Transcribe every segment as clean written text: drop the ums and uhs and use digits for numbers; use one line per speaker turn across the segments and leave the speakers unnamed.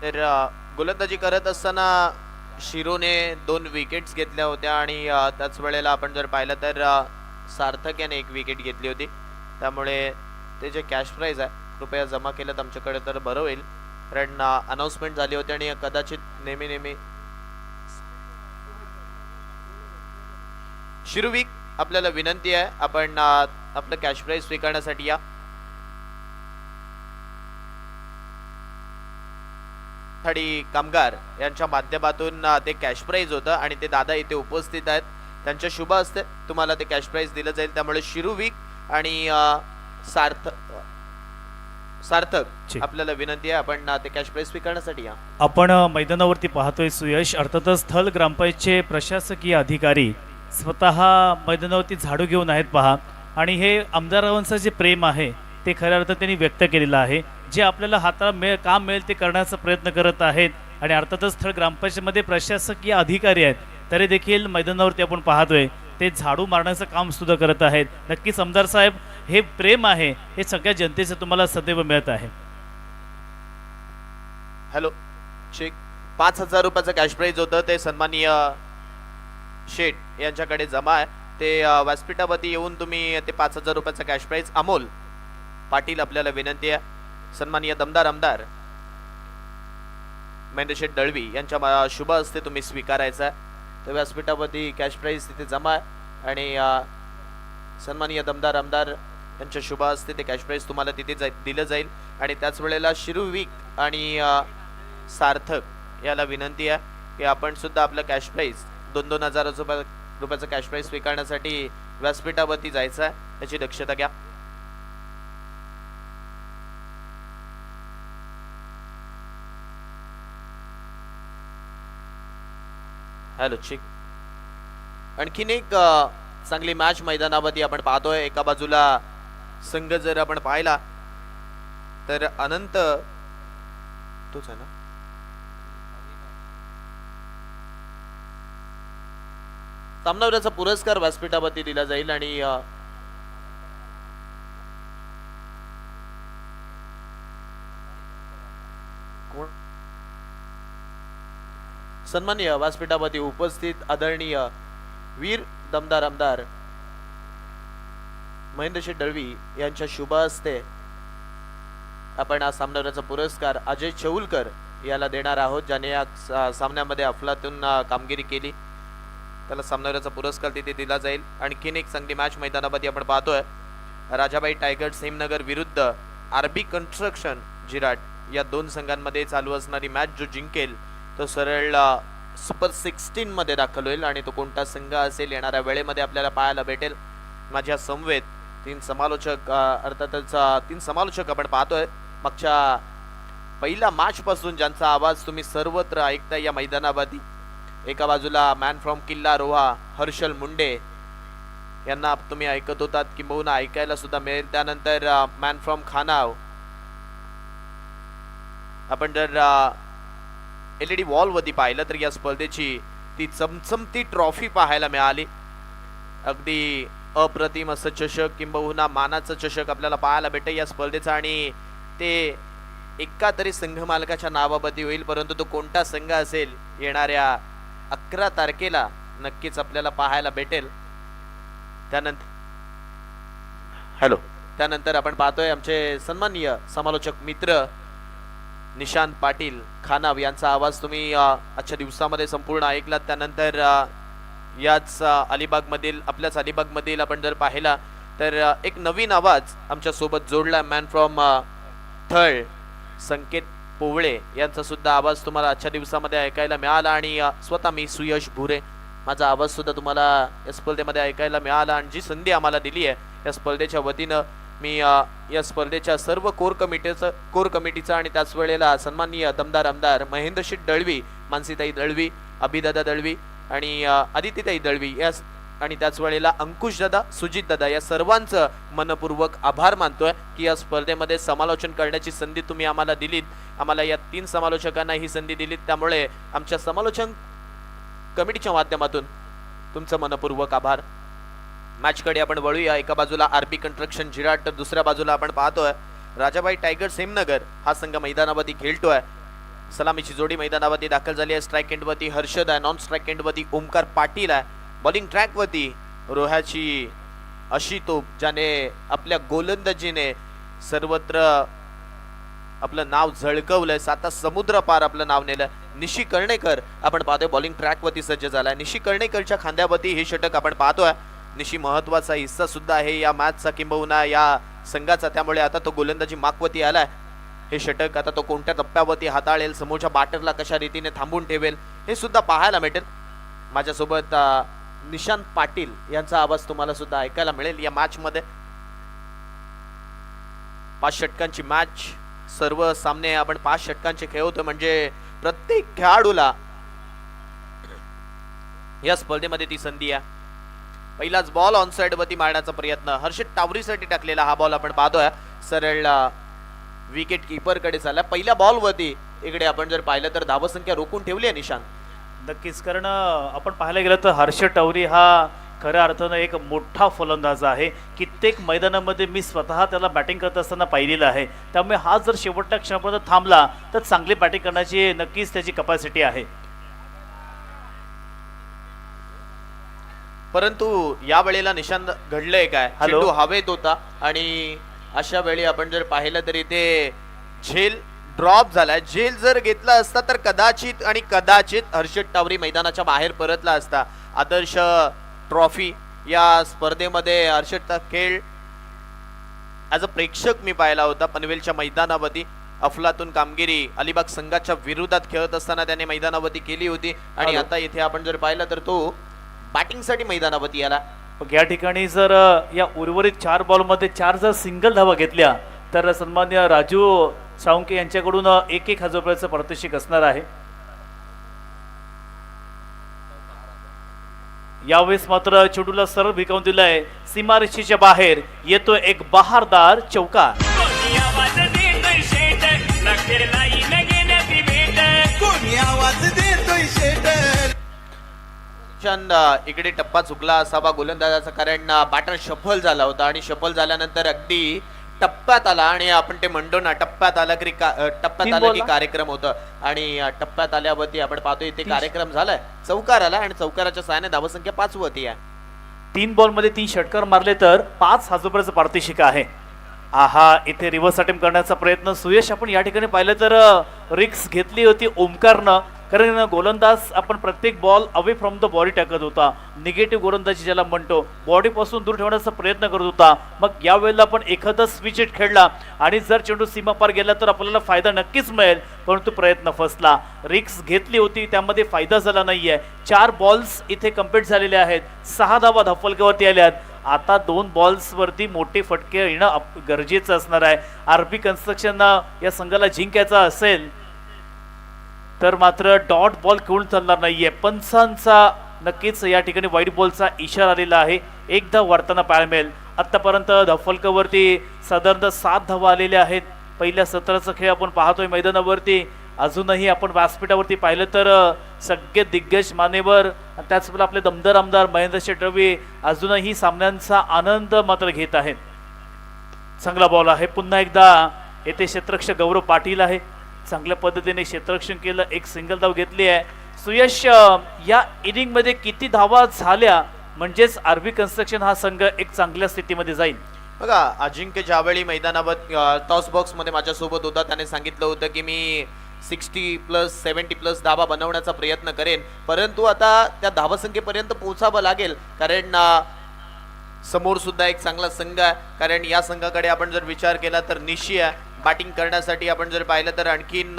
तर गोलंदाजी करत असताना शिरोने 2 विकेट्स घेतल्या होत्या आणि त्याच वेळेला आपण जर पाहिलं तर सार्थक याने 1 विकेट घेतली होती. त्यामुळे ते जे कॅश प्राइज आहे कृपया जमा केलं आमच्याकडे तर बरं होईल, कारण अनाउन्समेंट झाली होती आणि कदाचित नेहमी शिरुविक आपल्याला विनंती आहे आपण आपलं कॅश प्राइज स्वीकारण्यासाठी या. ठाडी कामगार यांच्या माध्यमातून ते कॅश प्राइज होतं आणि ते दादा इथे उपस्थित आहेत, त्यांच्या शुभ हस्ते तुम्हाला ते कॅश प्राइज दिलं जाईल. त्यामुळे शिरुविक आणि सार्थक आपल्याला विनंती आहे आपण ते कॅश प्राइज स्वीकारण्यासाठी या.
आपण मैदानावरती पाहतोय सुयश, अर्थातच स्थल ग्रामपंचायतचे प्रशासकीय अधिकारी स्वतः मैदानावरती झाडू घेऊन आहेत पहा, आणि हे आमदारांचं जे प्रेम आहे ते खऱ्या अर्थात त्यांनी व्यक्त केलेलं आहे. जे आपल्याला हाताला काम मिळेल ते करण्याचा प्रयत्न करत आहेत आणि अर्थातच स्थळ ग्रामपंचायतमध्ये प्रशासकीय अधिकारी आहेत तरी देखील मैदानावरती आपण पाहतोय ते झाडू मारण्याचं काम सुद्धा करत आहेत. नक्कीच आमदार साहेब, हे प्रेम आहे हे सगळ्या जनतेचं तुम्हाला सदैव मिळत आहे.
हॅलो चेक 5,000 रुपयाचं कॅश प्राइज होतं ते सन्माननीय शेठ यांच्याकडे जमा आहे. ते व्यासपीठावरती येऊन तुम्ही ते 5,000 रुपयाचं कॅश प्राइज अमोल पाटील आपल्याला विनंती आहे सन्माननीय दमदार आमदार महेंद्र शेठ दळवी यांच्या शुभ हस्ते तुम्ही स्वीकारायचा आहे. तर व्यासपीठावरती कॅश प्राइज तिथे जमा आहे आणि सन्माननीय दमदार आमदार यांच्या शुभ हस्ते ते कॅश प्राइज तुम्हाला तिथे दिलं जाईल. आणि त्याच वेळेला शिरुविक आणि सार्थक याला विनंती आहे की आपण सुद्धा आपलं कॅश प्राइज 2-2 हजार रुपयाचं कॅश प्राइज स्वीकारण्यासाठी व्यासपीठावरती जायचं आहे, याची दक्षता घ्या. हॅलो चिक, आणखीन एक चांगली मॅच मैदानावरती आपण पाहतोय. एका बाजूला संघ जर आपण पाहिला तर अनंत तोच आहे ना, सामनावीराचा पुरस्कार व्यासपीठावरती दिला जाईल आणि सन्माननीय व्यासपीठावरती उपस्थित आदरणीय वीर दमदार आमदार महेंद्र शेठ दळवी यांच्या शुभ हस्ते आपण हा सामनावीराचा पुरस्कार अजय चौलकर याला देणार आहोत, ज्याने या सामन्यामध्ये अफलातून कामगिरी केली. त्याला सामनावीराचा पुरस्कार तिथे दिला जाईल. आणखीन एक चांगली मॅच मैदानावरती आपण पाहतोय. राजाबाई टायगर्स हेमनगर विरुद्ध आरबी कन्स्ट्रक्शन जिराट या 2 संघांमध्ये चालू असणारी मॅच जो जिंकेल तो सरळ सुपर 16 मध्ये दाखल होईल आणि तो कोणता संघ असेल येणाऱ्या वेळेमध्ये आपल्याला पाहायला भेटेल. माझ्या समवेत 3 समालोचक अर्थातच 3 समालोचक आपण पाहतोय. मागच्या पहिल्या मॅच पासून ज्यांचा आवाज तुम्ही सर्वत्र ऐकताय या मैदानावरती. एका बाजूला मॅन फ्रॉम किल्ला रोहा हर्षल मुंडे यांना तुम्ही ऐकत होतात, किंबहुना ऐकायला सुद्धा मिळेल. त्यानंतर मॅन फ्रॉम खानाव आपण जर LED वॉलवरती पाहिलं तर या स्पर्धेची ती चमचमती ट्रॉफी पाहायला मिळाली. अगदी अप्रतिम असं चषक किंबहुना मानाचं चषक आपल्याला पाहायला भेटेल या स्पर्धेचा आणि ते एका तरी संघ मालकाच्या नावावरती होईल, परंतु तो कोणता संघ असेल येणाऱ्या 11 तारखेला नक्कीच आपल्याला पाहायला भेटेल. त्यानंतर आपण पाहतोय आमचे सन्माननीय समालोचक मित्र निशांत पाटील खानाव यांचा आवाज तुम्ही आजच्या दिवसामध्ये संपूर्ण ऐकलात. त्यानंतर याच आपल्याच अलिबागमधील आपण जर पाहिला तर एक नवीन आवाज आमच्या सोबत जोडला. मॅन फ्रॉम थळ संकेत पोवळे यांचा सुद्धा आवाज तुम्हाला आजच्या दिवसामध्ये ऐकायला मिळाला आणि स्वतः मी सुयश भुरे माझा आवाज सुद्धा तुम्हाला या स्पर्धेमध्ये ऐकायला मिळाला. आणि जी संधी आम्हाला दिली आहे या स्पर्धेच्या वतीनं मी या स्पर्धेच्या सर्व कोर कमिटीचा आणि त्याच वेळेला सन्माननीय दमदार आमदार महेंद्र शेठ दळवी, मानसीताई दळवी, अभिदादा दळवी आणि आदितीताई दळवी या आणि त्याच वेळेला अंकुश दादा, सुजित दादा या सर्वांचं मनपूर्वक आभार मानतोय की या स्पर्धेमध्ये समालोचन करण्याची संधी तुम्ही आम्हाला दिलीत. आम्हाला या 3 समालोचकांना ही संधी दिलीत, त्यामुळे आमच्या समालोचन कमिटीच्या माध्यमातून तुमचं मनपूर्वक आभार. मॅचकडे आपण वळूया. एका बाजूला आरबी कन्स्ट्रक्शन जिराट तर दुसऱ्या बाजूला आपण पाहतोय राजाबाई टायगर्स हेमनगर हा संघ मैदानावरती खेळतोय. सलामीची जोडी मैदानावरती दाखल झाली आहे. स्ट्राईक एंडवरती हर्षद आहे, नॉन स्ट्राईक एंडवरती ओमकार पाटील आहे. बॉलिंग ट्रॅकवरती रोह्याची अशी तोप ज्याने आपल्या गोलंदाजीने सर्वत्र आपलं नाव झळकवलंय, साता समुद्र पार आपलं नाव नेलं. निशी कर्णेकर आपण पाहतोय बॉलिंग ट्रॅकवरती सज्ज झालाय. निशी कर्णेकरच्या खांद्यावरती हे षटक आपण पाहतोय. निशी महत्वाचा हिस्सा सुद्धा आहे या मॅचचा किंबहुना या संघाचा, त्यामुळे आता तो गोलंदाजी मागवरती आलाय. हे षटक आता तो कोणत्या टप्प्यावरती हाताळेल, समोरच्या बॅटरला कशा रीतीने थांबून ठेवेल हे सुद्धा पाहायला भेटेल. माझ्यासोबत निशांत पाटील यांचा आवाज तुम्हाला सुद्धा ऐकायला मिळेल. या मॅच मध्ये 5 षटकांची मॅच, सर्व सामने आपण 5 षटकांचे खेळवतो, म्हणजे प्रत्येक खेळाडूला या स्पर्धेमध्ये ती संधी आहे. पहिलाच बॉल ऑन साइड वरती मारण्याचा प्रयत्न हर्षद टावरीसाठी टाकलेला हा बॉल आपण पाहतोय सरळ विकेट कीपर कडे चालला. पहिल्या बॉल वरती इकडे आपण जर पाहिलं तर धावसंख्या रोखून ठेवली आहे निशांत.
नक्कीच, कारण आपण पाहायला गेलं तर हर्षद टावरी हा खऱ्या अर्थानं एक मोठा फलंदाज आहे. कित्येक मैदानामध्ये मी स्वतः त्याला बॅटिंग करत असताना पाहिलेलं आहे. त्यामुळे हा जर शेवटच्या क्षणापर्यंत थांबला तर चांगली बॅटिंग करण्याची नक्कीच त्याची कपॅसिटी आहे.
परंतु या वेळेला निशांत घडलंय काय,
हॅलो?
चेंडू हवेत होता आणि अशा वेळी आपण जर पाहिलं तर इथे झेल ड्रॉप झालाय. झेल जर घेतला असता तर कदाचित हर्षद टावरी मैदानाच्या बाहेर परतला असता. आदर्श ट्रॉफी या स्पर्धेमध्ये हर्षदचा खेळ ॲज अ प्रेक्षक मी पाहिला होता पनवेलच्या मैदानावरती. अफलातून कामगिरी अलिबाग संघाच्या विरोधात खेळत असताना त्याने मैदानावरती केली होती आणि आता इथे आपण जर पाहिलं तर तो बॅटिंगसाठी मैदानावरती आला.
या ठिकाणी जर या उर्वरित 4 बॉलमध्ये 4 जर सिंगल धावा घेतल्या तर सन्मान्य राजू साळुंके यांच्याकडून 1,000 रुपयाचं पारितोषिक असणार आहे. यावेळेस मात्र चेंडूला सरळ भिकावून दिलाय. सीमारेषेच्या बाहेर येतो एक बहारदार चौकार.
इकडे टप्पा चुकला असावा गोलंदाजाचा, कारण बॅटर शफल झाला होता आणि शफल झाल्यानंतर अगदी टप्प्यात आला आणि आपण ते म्हणतो ना टप्प्यात आला की कार्यक्रम होतं आणि टप्प्यात आल्यावरती आपण पाहतो इथे कार्यक्रम झालाय. चौकार आला आणि चौकाराच्या सहाय्याने धावसंख्या 5 वरती आहे.
3 बॉलमध्ये 3 षटकार मारले तर 5,000 रुपयाचं पारितोषिक आहे. आहा, इथे रिव्हर्स अटेम्प्ट करण्याचा प्रयत्न सुयश आपण या ठिकाणी पाहिलं तर रिक्स घेतली होती ओमकारनं, कारण गोलंदाज आपण प्रत्येक ball away from the body टाकत होता. निगेटिव्ह गोलंदाजी ज्याला म्हणतो, बॉडीपासून दूर ठेवण्याचा प्रयत्न करत होता. मग यावेळेला आपण एखादा स्विच हिट खेळला आणि जर चेंडू सीमापार गेला तर आपल्याला फायदा नक्कीच मिळेल, परंतु प्रयत्न फसला. रिक्स घेतली होती, त्यामध्ये फायदा झाला नाहीये. 4 बॉल्स इथे कंप्लीट झालेले आहेत. 6 धावा धावफलकावरती आल्यात. आता 2 बॉल्सवरती मोठे फटके येणं गरजेचं असणार आहे. आरबी कन्स्ट्रक्शन या संघाला जिंकायचा असेल तर मात्र डॉट बॉल खेळून चालणार नाहीये. पंचांचा नक्कीच या ठिकाणी व्हाईट बॉलचा इशारा आलेला आहे. एक धाव वाढताना पाहायला मिळेल. आतापर्यंत धावफलकावरती साधारणतः 7 धावा आलेल्या आहेत. पहिल्या सत्राचा खेळ आपण पाहतोय मैदानावरती. अजूनही आपण व्यासपीठावरती पाहिलं तर सगळे दिग्गज मान्यवर, त्याचवेळेला आपले दमदार आमदार महेंद्र शेठ रवी अजूनही सामन्यांचा आनंद मात्र घेत आहेत. चांगला बॉल आहे. पुन्हा एकदा येथे क्षेत्ररक्षक गौरव पाटील आहे. चांगल्या पद्धतीने क्षेत्ररक्षण केलं. एक सिंगल धाव घेतली आहे. सुयश, या इनिंग मध्ये किती धावा झाल्या म्हणजेच आरबी कन्स्ट्रक्शन हा संघ एक चांगल्या स्थितीमध्ये जाईल?
बघा, अजिंक्य ज्यावेळी मैदानावर टॉस बॉक्स मध्ये माझ्यासोबत होता त्याने सांगितलं होतं की मी 60+ 70+ धावा बनवण्याचा प्रयत्न करेन, परंतु आता त्या धावसंख्येपर्यंत पोहोचावं लागेल, कारण समोर सुद्धा एक चांगला संघ आहे. कारण या संघाकडे आपण जर विचार केला तर निशी आहे. बॅटिंग करण्यासाठी आपण जर पाहिलं तर आणखीन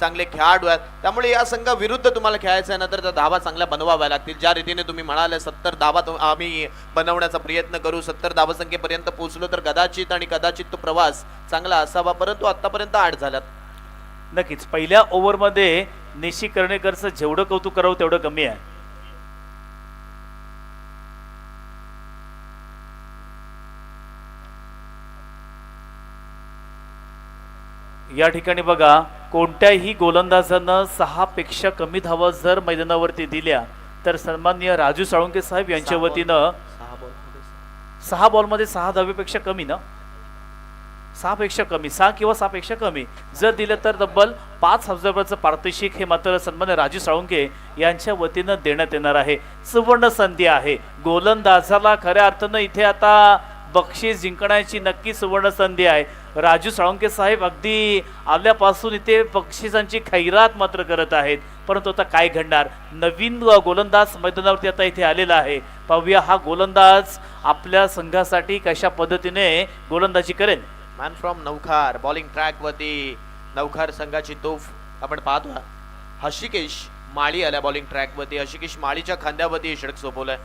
चांगले खेळाडू आहेत. त्यामुळे या संघाविरुद्ध तुम्हाला खेळायचं आहे ना तर त्या धावा चांगल्या बनवाव्या लागतील. ज्या रीतीने तुम्ही म्हणाले 70 धावा आम्ही बनवण्याचा प्रयत्न करू, 70 धावसंख्येपर्यंत पोहोचलो तर कदाचित तो प्रवास चांगला असावा, परंतु आतापर्यंत 8 झाल्यात.
नक्कीच पहिल्या ओव्हरमध्ये निशी कर्णेकरचं जेवढं कौतुक करावं तेवढं कमी आहे. या ठिकाणी बघा, कोणत्याही गोलंदाजानं 6 पेक्षा कमी धावा जर मैदानावरती दिल्या तर सन्माननीय राजू साळुंके साहेब यांच्या वतीनं 6 बॉलमध्ये 6 धावेपेक्षा कमी ना 6 कमी 6 किंवा 6 कमी जर दिलं तर तब्बल 5,000 रुपयाचं पारितोषिक हे मात्र सन्मान्य राजू साळुंके यांच्या वतीनं देण्यात येणार आहे. सुवर्ण संधी आहे गोलंदाजाला, खऱ्या अर्थानं इथे आता बक्षीस जिंकण्याची नक्की सुवर्ण संधी आहे. राजू साळुंके साहेब अगदी आल्यापासून इथे बक्षिसांची खैरात मात्र करत आहेत. परंतु आता काय घडणार, नवीन गोलंदाज मैदानावरती आता इथे आलेला आहे. पाहूया हा गोलंदाज आपल्या संघासाठी कशा पद्धतीने गोलंदाजी करेल.
Man from Navkhar bowling track वरती नवखार संघाची तोफ आपण पाहतो. हशिकेश माळी आल्या बॉलिंग ट्रॅक वरती. हशिकेश माळीच्या खांद्यावरती षटक सोपवलंय.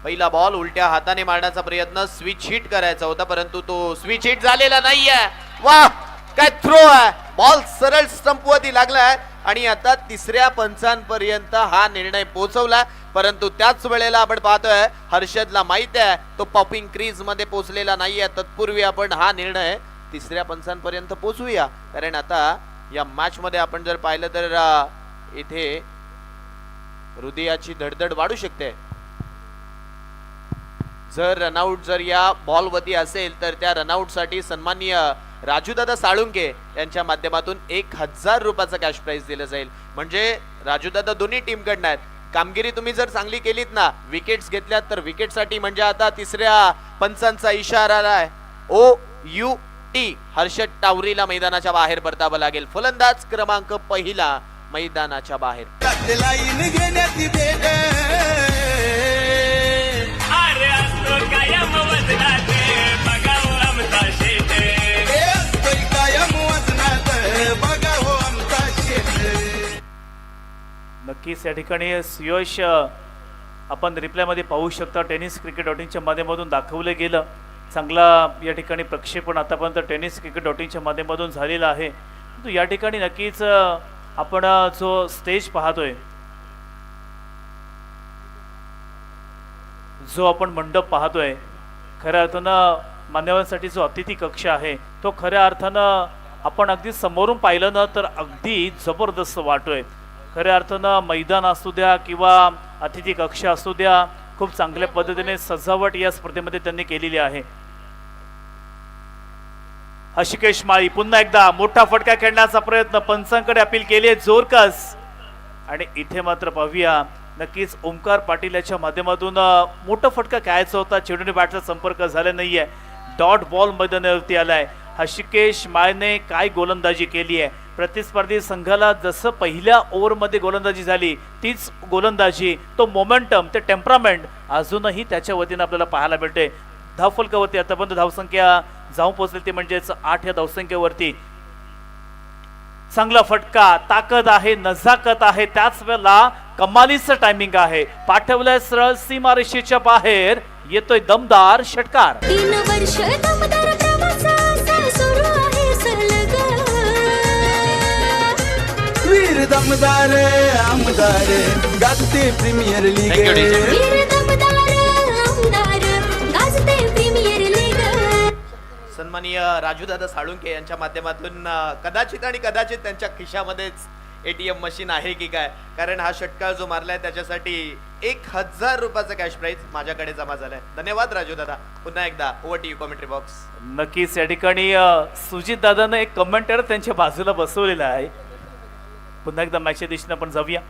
पहिला बॉल उलट्या हाताने मारण्याचा प्रयत्न, स्विच हिट करायचा होता परंतु तो स्विच हिट झालेला नाहीये. वाह काय थ्रो आहे, बॉल सरळ स्टंप वरती लागलाय आणि आता तिसऱ्या पंचांपर्यंत हा निर्णय पोहोचवला. परंतु त्याच वेळेला आपण पाहतोय हर्षदला माहित आहे तो पॉपिंग क्रीज मध्ये पोहोचलेला नाहीये. तत्पूर्वी आपण हा निर्णय तिसऱ्या पंचांपर्यंत पोहोचूया, कारण आता या मॅच मध्ये आपण जर पाहिलं तर इथे हृदयाची धडधड वाढू शकते. जर रनआउट जर या बॉल वरती असेल तर त्या रनआउट साठी सन्माननीय राजूदादा साळुंके यांच्या माध्यमातून 1,000 रुपयाचं कॅश प्राइज दिलं जाईल. म्हणजे राजूदादा दोन्ही टीम कडनं आहेत. कामगिरी तुम्ही जर चांगली केलीत ना, विकेट्स घेतल्यात तर विकेट साठी म्हणजे आता तिसऱ्या पंचांचा इशारा आलाय. OUT हर्षद टावरीला मैदानाच्या बाहेर परतावं लागेल. फलंदाज क्रमांक पहिला मैदानाच्या बाहेर.
नक्कीच या ठिकाणी सुयश आपण रिप्लायमध्ये पाहू शकता. टेनिस क्रिकेट.inच्या माध्यमातून दाखवलं गेलं. चांगला या ठिकाणी प्रक्षेपण आतापर्यंत टेनिस क्रिकेट.inच्या माध्यमातून झालेला आहे. तो या ठिकाणी नक्कीच आपण जो स्टेज पाहतोय, जो आपण मंडप पाहतोय, खऱ्या अर्थानं मान्यवरांसाठी जो अतिथी कक्ष आहे तो खऱ्या अर्थानं आपण अगदी समोरून पाहिलं ना तर अगदी जबरदस्त वाटतोय. खऱ्या अर्थानं मैदान असू द्या किंवा अतिथी कक्ष असू द्या, खूप चांगल्या पद्धतीने सजावट या स्पर्धेमध्ये त्यांनी केलेली आहे. हशिकेश माळी पुन्हा एकदा मोठा फटका खेळण्याचा प्रयत्न, पंचांकडे अपील केली जोरकस. आणि इथे मात्र पाहूया नक्कीच ओमकार पाटील याच्या माध्यमातून मोठा फटका खेळायचा होता, चेंडूने बॅटचा संपर्क झाला नाहीये. डॉट बॉल मैदानावरती आलाय. हशिकेश माळीने काय गोलंदाजी केली आहे. प्रतिस्पर्धी संघाला जसं पहिल्या ओव्हरमध्ये गोलंदाजी झाली तीच गोलंदाजी, तो मोमेंटम, ते टेम्परामेंट अजूनही त्याच्या वतीनं आपल्याला पाहायला मिळते. धावफलकावरती आतापर्यंत धावसंख्या जाऊन पोहोचली ती म्हणजेच 8 या धावसंख्येवरती. चांगला फटका, ताकद आहे, नजाकत आहे, त्याच वेळेला कमालीचं टायमिंग आहे. पाठवलंय सरळ सीमारेषेच्या बाहेर, येतोय दमदार षटकार.
3 वर्ष दमदार प्रवासाचा सुरू आहे सलग.
वीर दमदार आमदार गाजते प्रीमियर लीग.
वीर दमदार आमदार गाजते प्रीमियर लीग.
सन्माननीय राजूदादा साळुंके यांच्या माध्यमातून कदाचित आणि कदाचित त्यांच्या खिशामध्येच ATM मशीन आहे की काय, कारण हा षटकार जो मारलाय त्याच्यासाठी 1,000 रुपयाचा कॅश प्राइज माझ्याकडे जमा झालाय. धन्यवाद राजूदादा. पुन्हा एकदा over to you commentary box.
नक्कीच या ठिकाणी सुजित दादानं एक कमेंटर त्यांच्या बाजूला बसवलेला आहे. पुन्हा एकदा मॅचच्या दिशेने आपण जाऊया.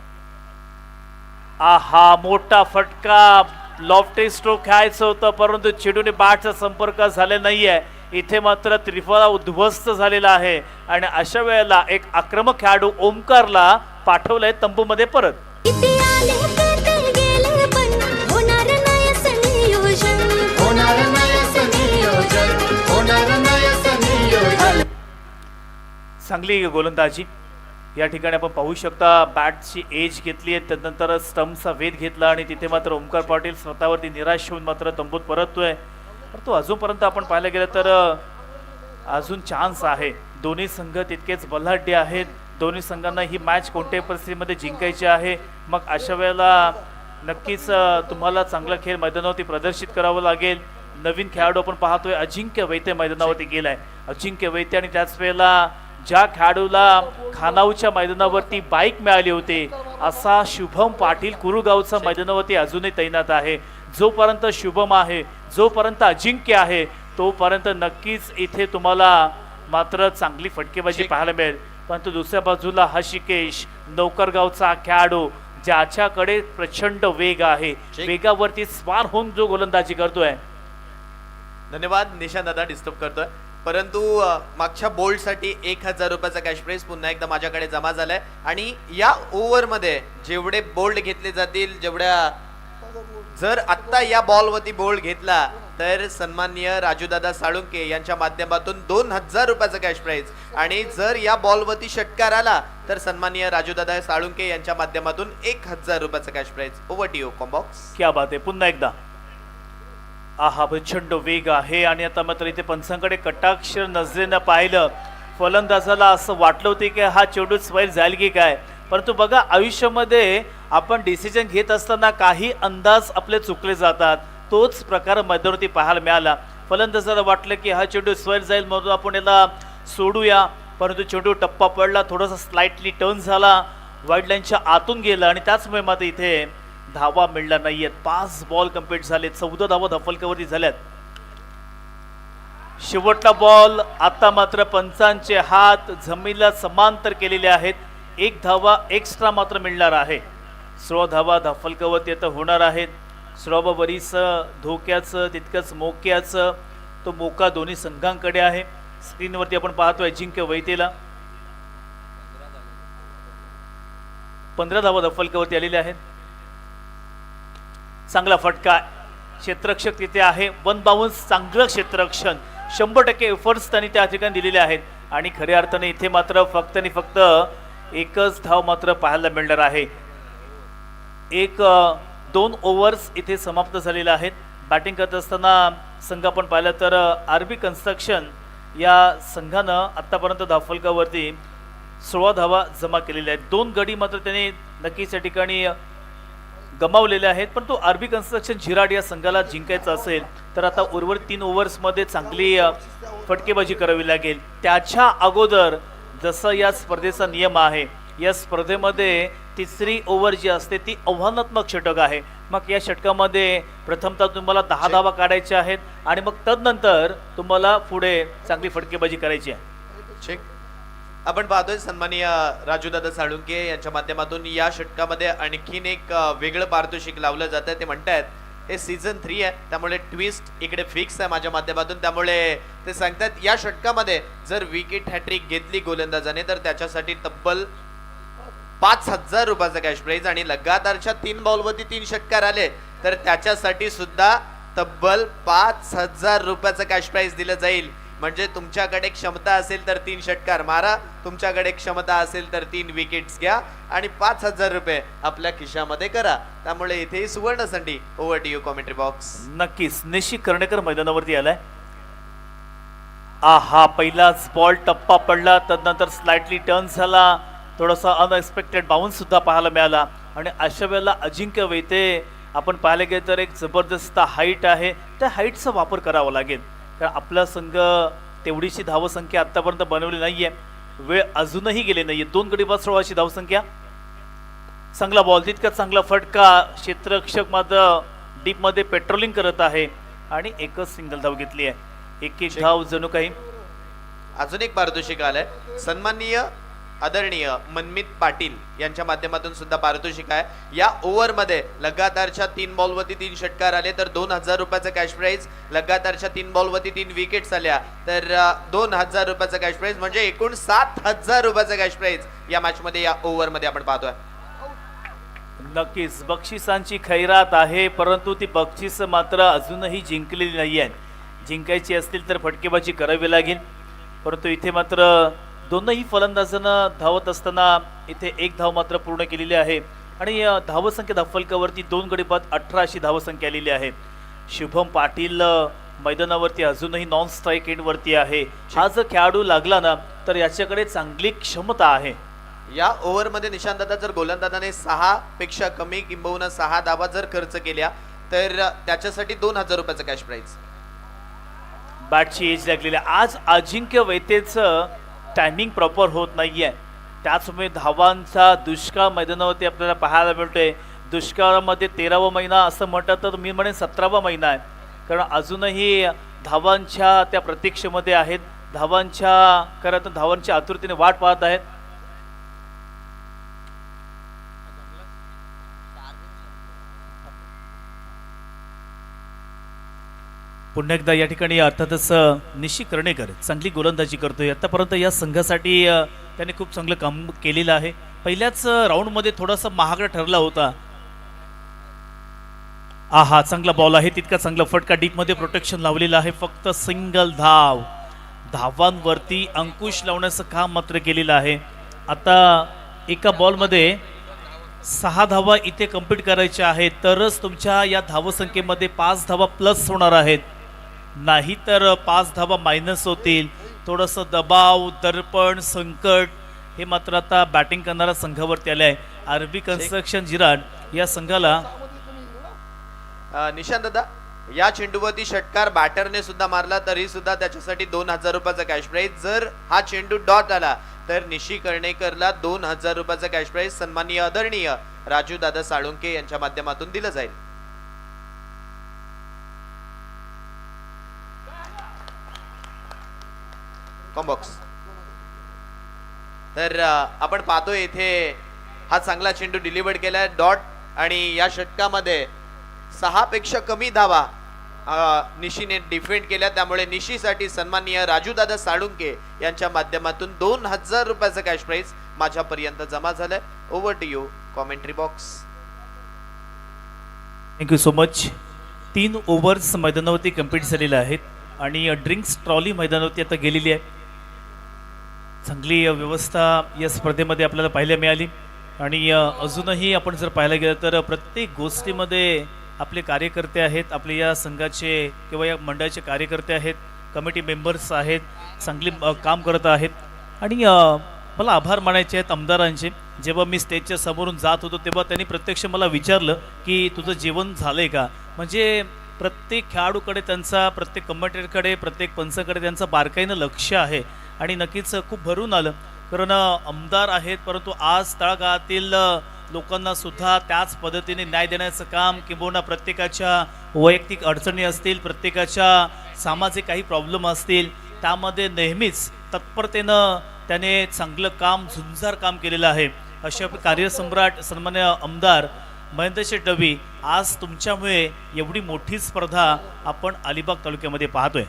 आहा मोठा फटका, लॉफ्टी स्ट्रोक खेळायचं होतं परंतु चेंडूने बॅटचा संपर्क झाले नाहीये. इथे मात्र त्रिफळा उद्ध्वस्त झालेला आहे आणि अशा वेळेला एक आक्रमक खेळाडू ओमकारला पाठवलंय तंबूमध्ये परत.
किती आले किती गेले पण होणार नाही असं नियोजन. होणार नाही असं नियोजन. होणार नाही असं नियोजन.
चांगली गोलंदाजी या ठिकाणी आपण पाहू शकता. बॅटची एज घेतली आहे, त्यानंतर स्टंपचा वेध घेतला आणि तिथे मात्र ओमकार पाटील स्वतःवरती निराश होऊन मात्र तंबूत परततोय. तो अजूनपर्यंत आपण पाहायला गेलं तर अजून चान्स आहे. दोन्ही संघ तितकेच बलाढ्य आहेत. दोन्ही संघांना ही मॅच कोणत्याही परिस्थितीमध्ये जिंकायची आहे. मग अशा वेळेला नक्कीच तुम्हाला चांगला खेळ मैदानावरती प्रदर्शित करावं लागेल. नवीन खेळाडू आपण पाहतोय अजिंक्य वैते मैदानावरती गेलाय. अजिंक्य वैते आणि त्याच वेळेला ज्या खेळाडूला खानावच्या मैदानावरती बाईक मिळाली होती असा शुभम पाटील कुरुगावचा मैदानावरती अजूनही तैनात आहे. जोपर्यंत शुभम आहे, जोपर्यंत अजिंक्य आहे, तोपर्यंत नक्कीच इथे तुम्हाला मात्र चांगली फटकेबाजी
ठीक.
पाहायला मिळेल. परंतु दुसऱ्या बाजूला हशिकेश नौकरगावचा खेळाडू ज्याच्याकडे प्रचंड वेग आहे,
ठीक.
वेगावरती स्वार होऊन जो गोलंदाजी करतोय.
धन्यवाद निशांत दादा, डिस्टर्ब करतोय. परंतु मागच्या बोल्डसाठी 1000 रुपयाचा कॅश प्राइज पुन्हा एकदा माझ्याकडे जमा झालाय आणि या ओव्हरमध्ये जेवढे बोल्ड घेतले जातील, जेवढ्या जर आत्ता या बॉलवरती बोल्ड घेतला तर सन्माननीय राजूदादा साळुंके यांच्या माध्यमातून 2000 रुपयाचा कॅश प्राइज आणि जर या बॉलवरती षटकार आला तर सन्माननीय राजूदादा साळुंके यांच्या माध्यमातून 1000 रुपयाचा cash prize. Over to you combox.
क्या बात आहे. पुन्हा एकदा आहा प्रचंड वेग आहे आणि आता मात्र इथे पंचांकडे कटाक्ष नजरेनं पाहिलं. फलंदाजाला असं वाटलं होतं की हा चेंडू स्वाईल जाईल की काय, परंतु बघा आयुष्यामध्ये आपण डिसिजन घेत असताना काही अंदाज आपले चुकले जातात. तोच प्रकार मध्यवर्ती पाहायला मिळाला. फलंदाजाला वाटलं की हा चेंडू स्वाईल जाईल म्हणून आपण याला सोडूया, परंतु चेंडू टप्पा पडला, थोडासा स्लाइटली टर्न झाला, वाईड लाईनच्या आतून गेला आणि त्याचमुळे मात्र इथे धावा मिळणार नाहीयेत. 5 बॉल कंप्लीट झाले, 14 धावा धफलकावरती झाल्यात. शेवटला बॉल आता मात्र पंचांचे हात जमिनीला समांतर केलेले आहेत. 1 धावा एक्स्ट्रा मात्र मिळणार आहे. 16 धावा धफलकावरती आता होणार आहेत. श्रॉब बरीच धोक्याचं तितकंच मोक्याचं, तो मोका दोन्ही संघांकडे आहे. स्क्रीनवरती आपण पाहतोय अजिंक्य वैतेला 15 धावा धफलकावरती आलेल्या आहेत. चांगला फटका, क्षेत्ररक्षक तिथे आहे. 1 बाउन्स, चांगलं क्षेत्ररक्षण, 100% एफर्ट्स त्यांनी त्या ठिकाणी दिलेले आहेत आणि खऱ्या अर्थाने इथे मात्र फक्त आणि फक्त एकच धाव मात्र पाहायला मिळणार आहे. 2 ओव्हर्स इथे समाप्त झालेल्या आहेत. बॅटिंग करत असताना संघ आपण पाहिलं तर आरबी कन्स्ट्रक्शन या संघानं आत्तापर्यंत धावफलकावरती 16 धावा जमा केलेल्या आहेत. 2 गडी मात्र त्यांनी नक्कीच या ठिकाणी गमावलेले आहेत. पण तो आरबी कन्स्ट्रक्शन झिराड या संघाला जिंकायचं असेल तर आता उर्वरित 3 ओव्हर्समध्ये चांगली फटकेबाजी करावी लागेल. त्याच्या अगोदर जसं या स्पर्धेचा नियम आहे, या स्पर्धेमध्ये तिसरी ओव्हर जी असते ती आव्हानात्मक षटक आहे. मग या षटकामध्ये प्रथमतः तुम्हाला 10 धावा काढायच्या आहेत आणि मग तदनंतर तुम्हाला पुढे चांगली फटकेबाजी करायची आहे.
ठीक. आपण पाहतोय सन्माननीय राजूदादा साळुंके यांच्या माध्यमातून या षटकामध्ये आणखीन एक वेगळं पारितोषिक लावलं जातं. ते म्हणतात हे सीझन 3 आहे, त्यामुळे ट्विस्ट इकडे फिक्स आहे माझ्या माध्यमातून. त्यामुळे ते सांगतात या षटकामध्ये जर विकेट हॅट्रिक घेतली गोलंदाजाने तर त्याच्यासाठी तब्बल 5000 रुपयाचा कॅश प्राइज आणि लगातारच्या 3 बॉलवरती 3 षटकार आले तर त्याच्यासाठी सुद्धा तब्बल 5000 रुपयाचा कॅश प्राइज दिलं जाईल. म्हणजे तुमच्याकडे क्षमता असेल तर 3 षटकार मारा, तुमच्याकडे क्षमता असेल तर 3 विकेट्स घ्या आणि 5000 रुपये आपल्या खिशामध्ये करा. त्यामुळे इथे सुवर्ण संधी. Over to you commentary box.
नक्कीच निशी कर्णेकर मैदानावरती आलाय. आहा पहिलाच बॉल टप्पा पडला, तदनंतर स्लाइटली टर्न झाला, थोडासा अनएक्सपेक्टेड बाउन्स सुद्धा पाहायला मिळाला आणि अशा वेळेला अजिंक्य वैते आपण पाहायला गेलं तर एक जबरदस्त हाईट आहे, त्या हाईटचा वापर करावा लागेल. कारण आपला संघ तेवढीशी धावसंख्या आतापर्यंत बनवली नाहीये, वेळ अजूनही गेले नाहीये. 2 गडी बाद 16 अशी धावसंख्या. चांगला बॉल, तितका चांगला फटका, क्षेत्ररक्षक मात्र डीप मध्ये पेट्रोलिंग करत आहे आणि एकच सिंगल धाव घेतली आहे. एक धाव जणू काही.
अजून एक पारितोषिक आलंय. सन्माननीय आदरणीय मनमित पाटील यांच्या माध्यमातून सुद्धा पारितोषिक आहे. या ओव्हरमध्ये लगातारच्या 3 बॉलवरती 3 षटकार आले तर 2000 रुपयाचा कॅश प्राइज, लगातारच्या 3 बॉलवरती 3 विकेट्स आल्या तर 2000 रुपयाचा कॅश प्राइज, म्हणजे एकूण 7000 रुपयाचा कॅश प्राइज या मॅच मध्ये या ओव्हरमध्ये आपण पाहतोय.
नक्कीच बक्षिसांची खैरात आहे, परंतु ती बक्षीस मात्र अजूनही जिंकलेली नाही आहे. जिंकायची असतील तर फटकेबाजी करावी लागेल, परंतु इथे मात्र दोनही फलंदाजांना धावत असताना इथे 1 धाव मात्र पूर्ण केलेली आहे आणि धावसंख्या धावफलकावरती 2 गडी बाद 18 अशी धावसंख्या आलेली आहे. शुभम पाटील मैदानावरती अजूनही नॉन स्ट्राईक एंडवरती आहे. हा जर खेळाडू लागला ना तर याच्याकडे चांगली क्षमता आहे.
या ओव्हरमध्ये निशांतदादा जर गोलंदाजाने 6 पेक्षा कमी किंबहुना 6 धावा जर खर्च केल्या तर त्याच्यासाठी 2000 रुपयाचा कॅश प्राइज.
बॅटची एज लागलेली. आज अजिंक्य वैतेचं टायमिंग प्रॉपर होत नाहीये, त्याचमुळे धावांचा दुष्काळ मैदानावरती आपल्याला पाहायला मिळतोय. दुष्काळामध्ये 13वा महिना असं म्हणतात तर मी म्हणेन 17वा महिना आहे, कारण अजूनही धावांच्या त्या प्रतीक्षेमध्ये आहेत. धावांच्या आतुरतेने वाट पाहत आहेत. पुन्हा एकदा या ठिकाणी अर्थातच निशी कर्णेकर चांगली गोलंदाजी करतोय. आतापर्यंत या संघासाठी त्याने खूप चांगलं काम केलेलं आहे. पहिल्याच राऊंडमध्ये थोडासा महागडा ठरला होता. आहा, चांगला बॉल आहे, तितका चांगला फटका, डीपमध्ये प्रोटेक्शन लावलेलं आहे. फक्त सिंगल धावांवरती अंकुश लावण्याचं काम मात्र केलेलं आहे. आता एका बॉलमध्ये 6 धावा इथे कंप्लीट करायच्या आहेत, तरच तुमच्या या धावसंख्येमध्ये 5 धावा प्लस होणार आहेत. नाही तर 5 धावा मायनस होतील. थोडंसं दबाव, दर्पण, संकट हे मात्र आता बॅटिंग करणाऱ्या संघावरती आले आहे. आरबी कन्स्ट्रक्शन जिराड या संघाला
निशांत दादा, या चेंडूवरती षटकार बॅटरने सुद्धा मारला तरी सुद्धा त्याच्यासाठी 2000 रुपयाचा कॅश प्राइज. जर हा चेंडू डॉट आला तर निशी कर्णेकरला 2000 रुपयाचा कॅश प्राइज सन्माननीय आदरणीय राजू दादा साळुंके यांच्या माध्यमातून दिलं जाईल. कॉम्बॉक्स. तर आपण पाहतोय इथे हा चांगला चेंडू डिलिव्हर्ड केलाय डॉट, आणि या षटकामध्ये 6 पेक्षा कमी धावा निशीने डिफेंड केल्या. त्यामुळे निशीसाठी सन्माननीय राजूदादा साळुंके यांच्या माध्यमातून 2000 रुपयाचा कॅश प्राइज माझ्यापर्यंत जमा झालाय. Over to you commentary box.
Thank you so much. 3 overs मैदानावरती कंप्लीट झालेले आहेत आणि ड्रिंक्स ट्रॉली मैदानावरती आता गेलेली आहे. चांगली व्यवस्था या स्पर्धेमध्ये आपल्याला पाहायला मिळाली. आणि अजूनही आपण जर पाहायला गेलं तर प्रत्येक गोष्टीमध्ये आपले कार्यकर्ते आहेत, आपले या संघाचे किंवा या मंडळाचे कार्यकर्ते आहेत, कमिटी मेंबर्स आहेत, चांगली काम करत आहेत. आणि मला आभार मानायचे आहेत आमदारांचे. जेव्हा मी स्टेजच्या समोरून जात होतो तेव्हा त्यांनी प्रत्यक्ष मला विचारलं की तुझं जेवण झालं आहे का. म्हणजे प्रत्येक खेळाडूकडे त्यांचा, प्रत्येक कमेंटेटरकडे, प्रत्येक पंचाकडे त्यांचं बारकाईनं लक्ष आहे. आणि नक्कीच खूप भरून आलं, कारण आमदार आहेत परंतु आज तळागाळातील लोकांना सुद्धा त्याच पद्धतीने न्याय देण्याचं काम, किंवा प्रत्येकाच्या वैयक्तिक अडचणी असतील, प्रत्येकाच्या सामाजिक काही प्रॉब्लेम असतील, त्यामध्ये नेहमीच तत्परतेनं त्याने चांगलं काम, झुंजार काम केलेलं आहे. अशा कार्यसम्राट सन्मान्य आमदार महेंद्रशेठ डवी, आज तुमच्यामुळे एवढी मोठी स्पर्धा आपण अलिबाग तालुक्यामध्ये पाहतोय.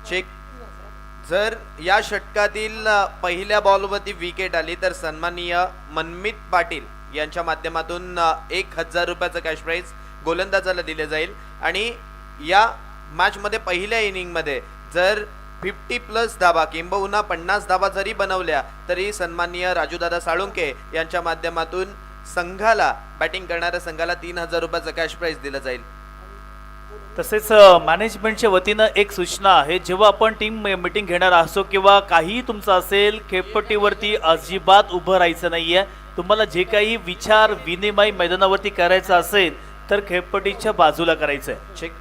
चेक. जर या षटकातील पहिल्या बॉलवरती विकेट आली तर सन्माननीय मनमित पाटील यांच्या माध्यमातून 1000 रुपयाचा कॅश प्राइज गोलंदाजाला दिले जाईल. आणि या मॅच मध्ये पहिल्या इनिंग मध्ये जर 50 प्लस धावा किंबहुना 50 धावा जरी बनवल्या तरी सन्माननीय राजूदादा साळुंके यांच्या माध्यमातून संघाला, बॅटिंग करणाऱ्या संघाला 3000 रुपयाचा कॅश प्राइज दिला जाईल.
तसेच मॅनेजमेंटच्या वतीनं एक सूचना आहे, जेव्हा आपण टीम मीटिंग घेणार असो किंवा काहीही तुमचं असेल, खेळपट्टीवरती अजिबात उभं राहायचं नाही आहे. तुम्हाला जे काही विचार विनिमय मैदानावरती करायचं असेल तर खेळपट्टीच्या बाजूला करायचं आहे.
चेक.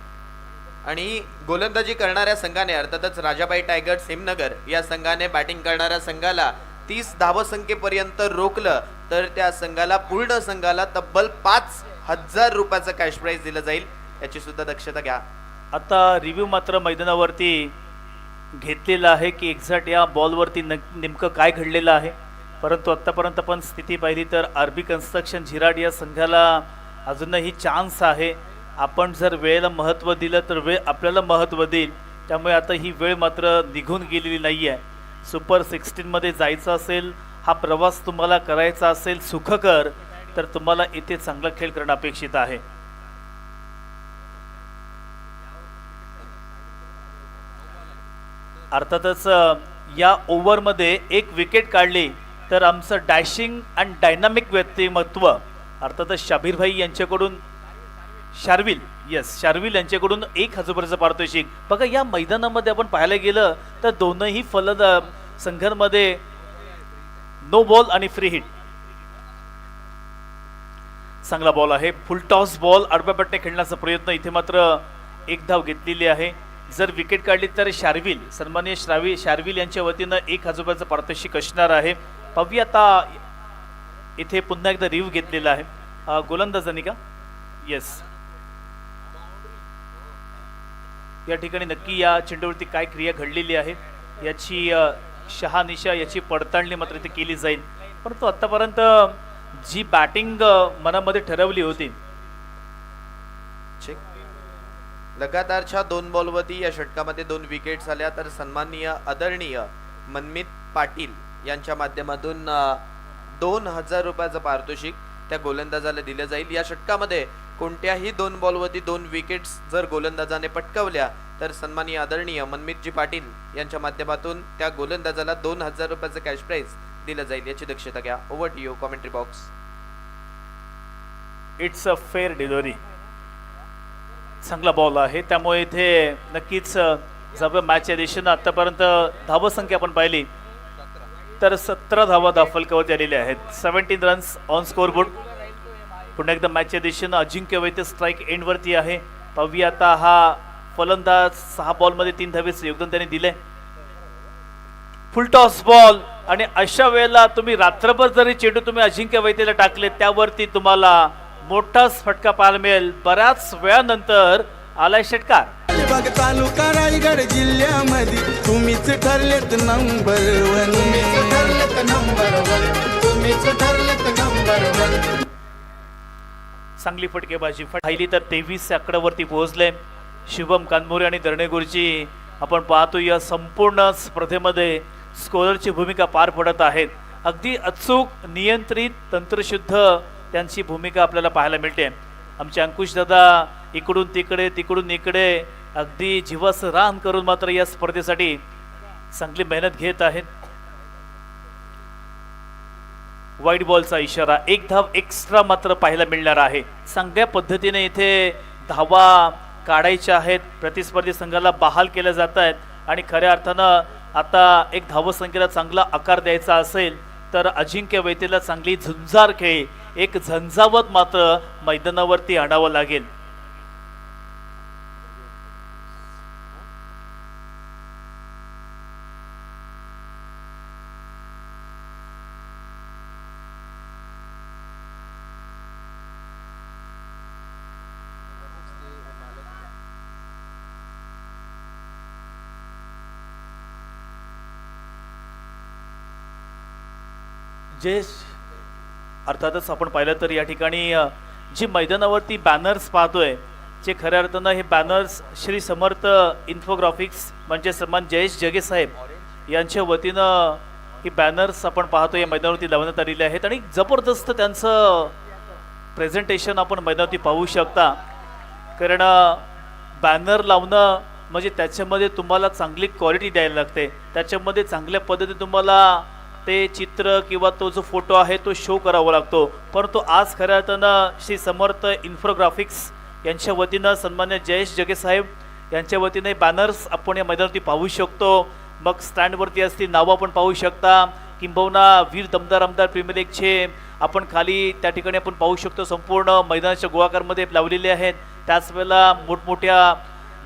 आणि गोलंदाजी करणाऱ्या संघाने, अर्थातच राजाबाई टायगर्स हिमनगर या संघाने बॅटिंग करणाऱ्या संघाला 30 धावसंख्येपर्यंत रोखलं तर त्या संघाला, पूर्ण संघाला तब्बल 5000 रुपयाचा कॅश प्राइज दिलं जाईल. याची सुद्धा दक्षता घ्या.
आता रिव्ह्यू मात्र मैदानावरती घेतलेला आहे की एक्झॅक्ट या बॉलवरती नेमकं काय घडलेलं आहे. परंतु आत्तापर्यंत आपण स्थिती पाहिली तर आरबी कन्स्ट्रक्शन झिराड या संघाला अजूनही चान्स आहे. आपण जर वेळेला महत्त्व दिलं तर वेळ आपल्याला महत्त्व देईल. त्यामुळे आता ही वेळ मात्र निघून गेलेली नाही आहे. सुपर 16 मध्ये जायचं असेल, हा प्रवास तुम्हाला करायचा असेल सुखकर, तर तुम्हाला इथे चांगला खेळ करणं अपेक्षित आहे. अर्थातच या ओव्हरमध्ये एक विकेट काढली तर आमचं डॅशिंग अँड डायनामिक व्यक्तिमत्व अर्थातच शाबीरभाई यांच्याकडून, शार्विल यांच्याकडून 1000 रुपयाचं पारितोषिक. बघा, या मैदानामध्ये आपण पाहायला गेलं तर दोनही संघांमध्ये नो बॉल आणि फ्री हिट. चांगला बॉल आहे, फुल टॉस बॉल, आडव्या पट्ट्या खेळण्याचा प्रयत्न, इथे मात्र एक धाव घेतलेली आहे. जर विकेट काढली तर सन्माननीय शार्विल यांच्या वतीनं 1000 रुपयाचं पारितोषिक असणार आहे. पाहूया आता इथे पुन्हा एकदा रिव्ह्यू घेतलेला आहे गोलंदाजांनी का. येस, या ठिकाणी नक्की या चेंडूवरती काय क्रिया घडलेली आहे याची शहानिशा याची पडताळणी मात्र इथे केली जाईल. परंतु आतापर्यंत जी बॅटिंग मनामध्ये ठरवली होती
चेक. लगातारच्या 2 बॉलवरती या षटकामध्ये 2 विकेट्स आल्या तर सन्माननीय आदरणीय मनमित पाटील यांच्या माध्यमातून 2000 रुपयाचं पारितोषिक त्या गोलंदाजाला दिलं जाईल. या षटकामध्ये कोणत्याही 2 बॉलवरती 2 विकेट्स जर गोलंदाजाने पटकावल्या तर सन्माननीय आदरणीय मनमितजी पाटील यांच्या माध्यमातून त्या गोलंदाजाला 2000 रुपयाचं कॅश प्राइज दिलं जाईल याची दक्षता घ्या. Over to you commentary box.
It's a fair delivery. चांगला बॉल आहे त्यामुळे इथे नक्कीच जर मॅचच्या दिशेनं आतापर्यंत धावसंख्या आपण पाहिली तर 17 धावा दाफलकावरती आलेल्या आहेत. 17 रन्स ऑन स्कोरबोर्ड. पुन्हा एकदा मॅचच्या दिशेनं अजिंक्य वैद्य स्ट्राईक एंडवरती आहे. पाहूया आता हा फलंदाज 6 बॉलमध्ये 3 धावेचं योगदान त्याने दिले. फुल टॉस बॉल आणि अशा वेळेला तुम्ही रात्रभर जरी चेंडू तुम्ही अजिंक्य वैद्यला टाकले त्यावरती तुम्हाला मोठाच फटका पाहायला मिळेल. बऱ्याच वेळानंतर आलाय षटकार.
अलिबाग तालुका रायगड जिल्ह्यामध्ये तुम्हीच ठरलेत नंबर 1.
चांगली फटकेबाजी पाहिली तर 23 आकड्यावरती पोहोचले. शुभम कानमोरे आणि दर्णेगुरजी आपण पाहतो या संपूर्ण स्पर्धेमध्ये स्कोररची भूमिका पार पडत आहेत. अगदी अचूक नियंत्रित तंत्रशुद्ध त्यांची भूमिका आपल्याला पाहायला मिळते. आमचे अंकुश दादा इकडून तिकडे तिकडून इकडे अगदी जीवाचं रान करून मात्र या स्पर्धेसाठी चांगली मेहनत घेत आहेत. वाईट बॉलचा इशारा. 1 धाव एक्स्ट्रा मात्र पाहायला मिळणार आहे. चांगल्या पद्धतीने इथे धावा काढायच्या आहेत. प्रतिस्पर्धी संघाला बहाल केल्या जात आहेत आणि खऱ्या अर्थानं आता एक धावसंख्येला चांगला आकार द्यायचा असेल तर अजिंक्य वैद्यला चांगली झुंजार खेळी एक झंझावत मात्र मैदानावरती आणावं लागेल. जे अर्थातच आपण पाहिलं तर या ठिकाणी जी मैदानावरती बॅनर्स पाहतोय जे खऱ्या अर्थानं हे बॅनर्स श्री समर्थ इन्फोग्राफिक्स म्हणजे सन्मान जयेश जगे साहेब यांच्या वतीनं ही बॅनर्स आपण पाहतो या मैदानावरती लावण्यात आलेले आहेत आणि जबरदस्त त्यांचं प्रेझेंटेशन आपण मैदानावरती पाहू शकता. कारण बॅनर लावणं म्हणजे त्याच्यामध्ये तुम्हाला चांगली क्वालिटी द्यायला लागते. त्याच्यामध्ये चांगल्या पद्धतीने तुम्हाला ते चित्र किंवा तो जो फोटो आहे तो शो करावा लागतो. परंतु आज खऱ्या अर्थानं श्री समर्थ इन्फोग्राफिक्स यांच्या वतीनं सन्मान्य जयेश जगे साहेब यांच्या वतीने बॅनर्स आपण या मैदानावरती पाहू शकतो. मग स्टँडवरती असतील नावं आपण पाहू शकता. किंबहुना वीर दमदार आमदार प्रीमियर लीगचे आपण खाली त्या ठिकाणी आपण पाहू शकतो. संपूर्ण मैदानाच्या गोळाकारमध्ये लावलेले आहेत. त्याच वेळेला मोठमोठ्या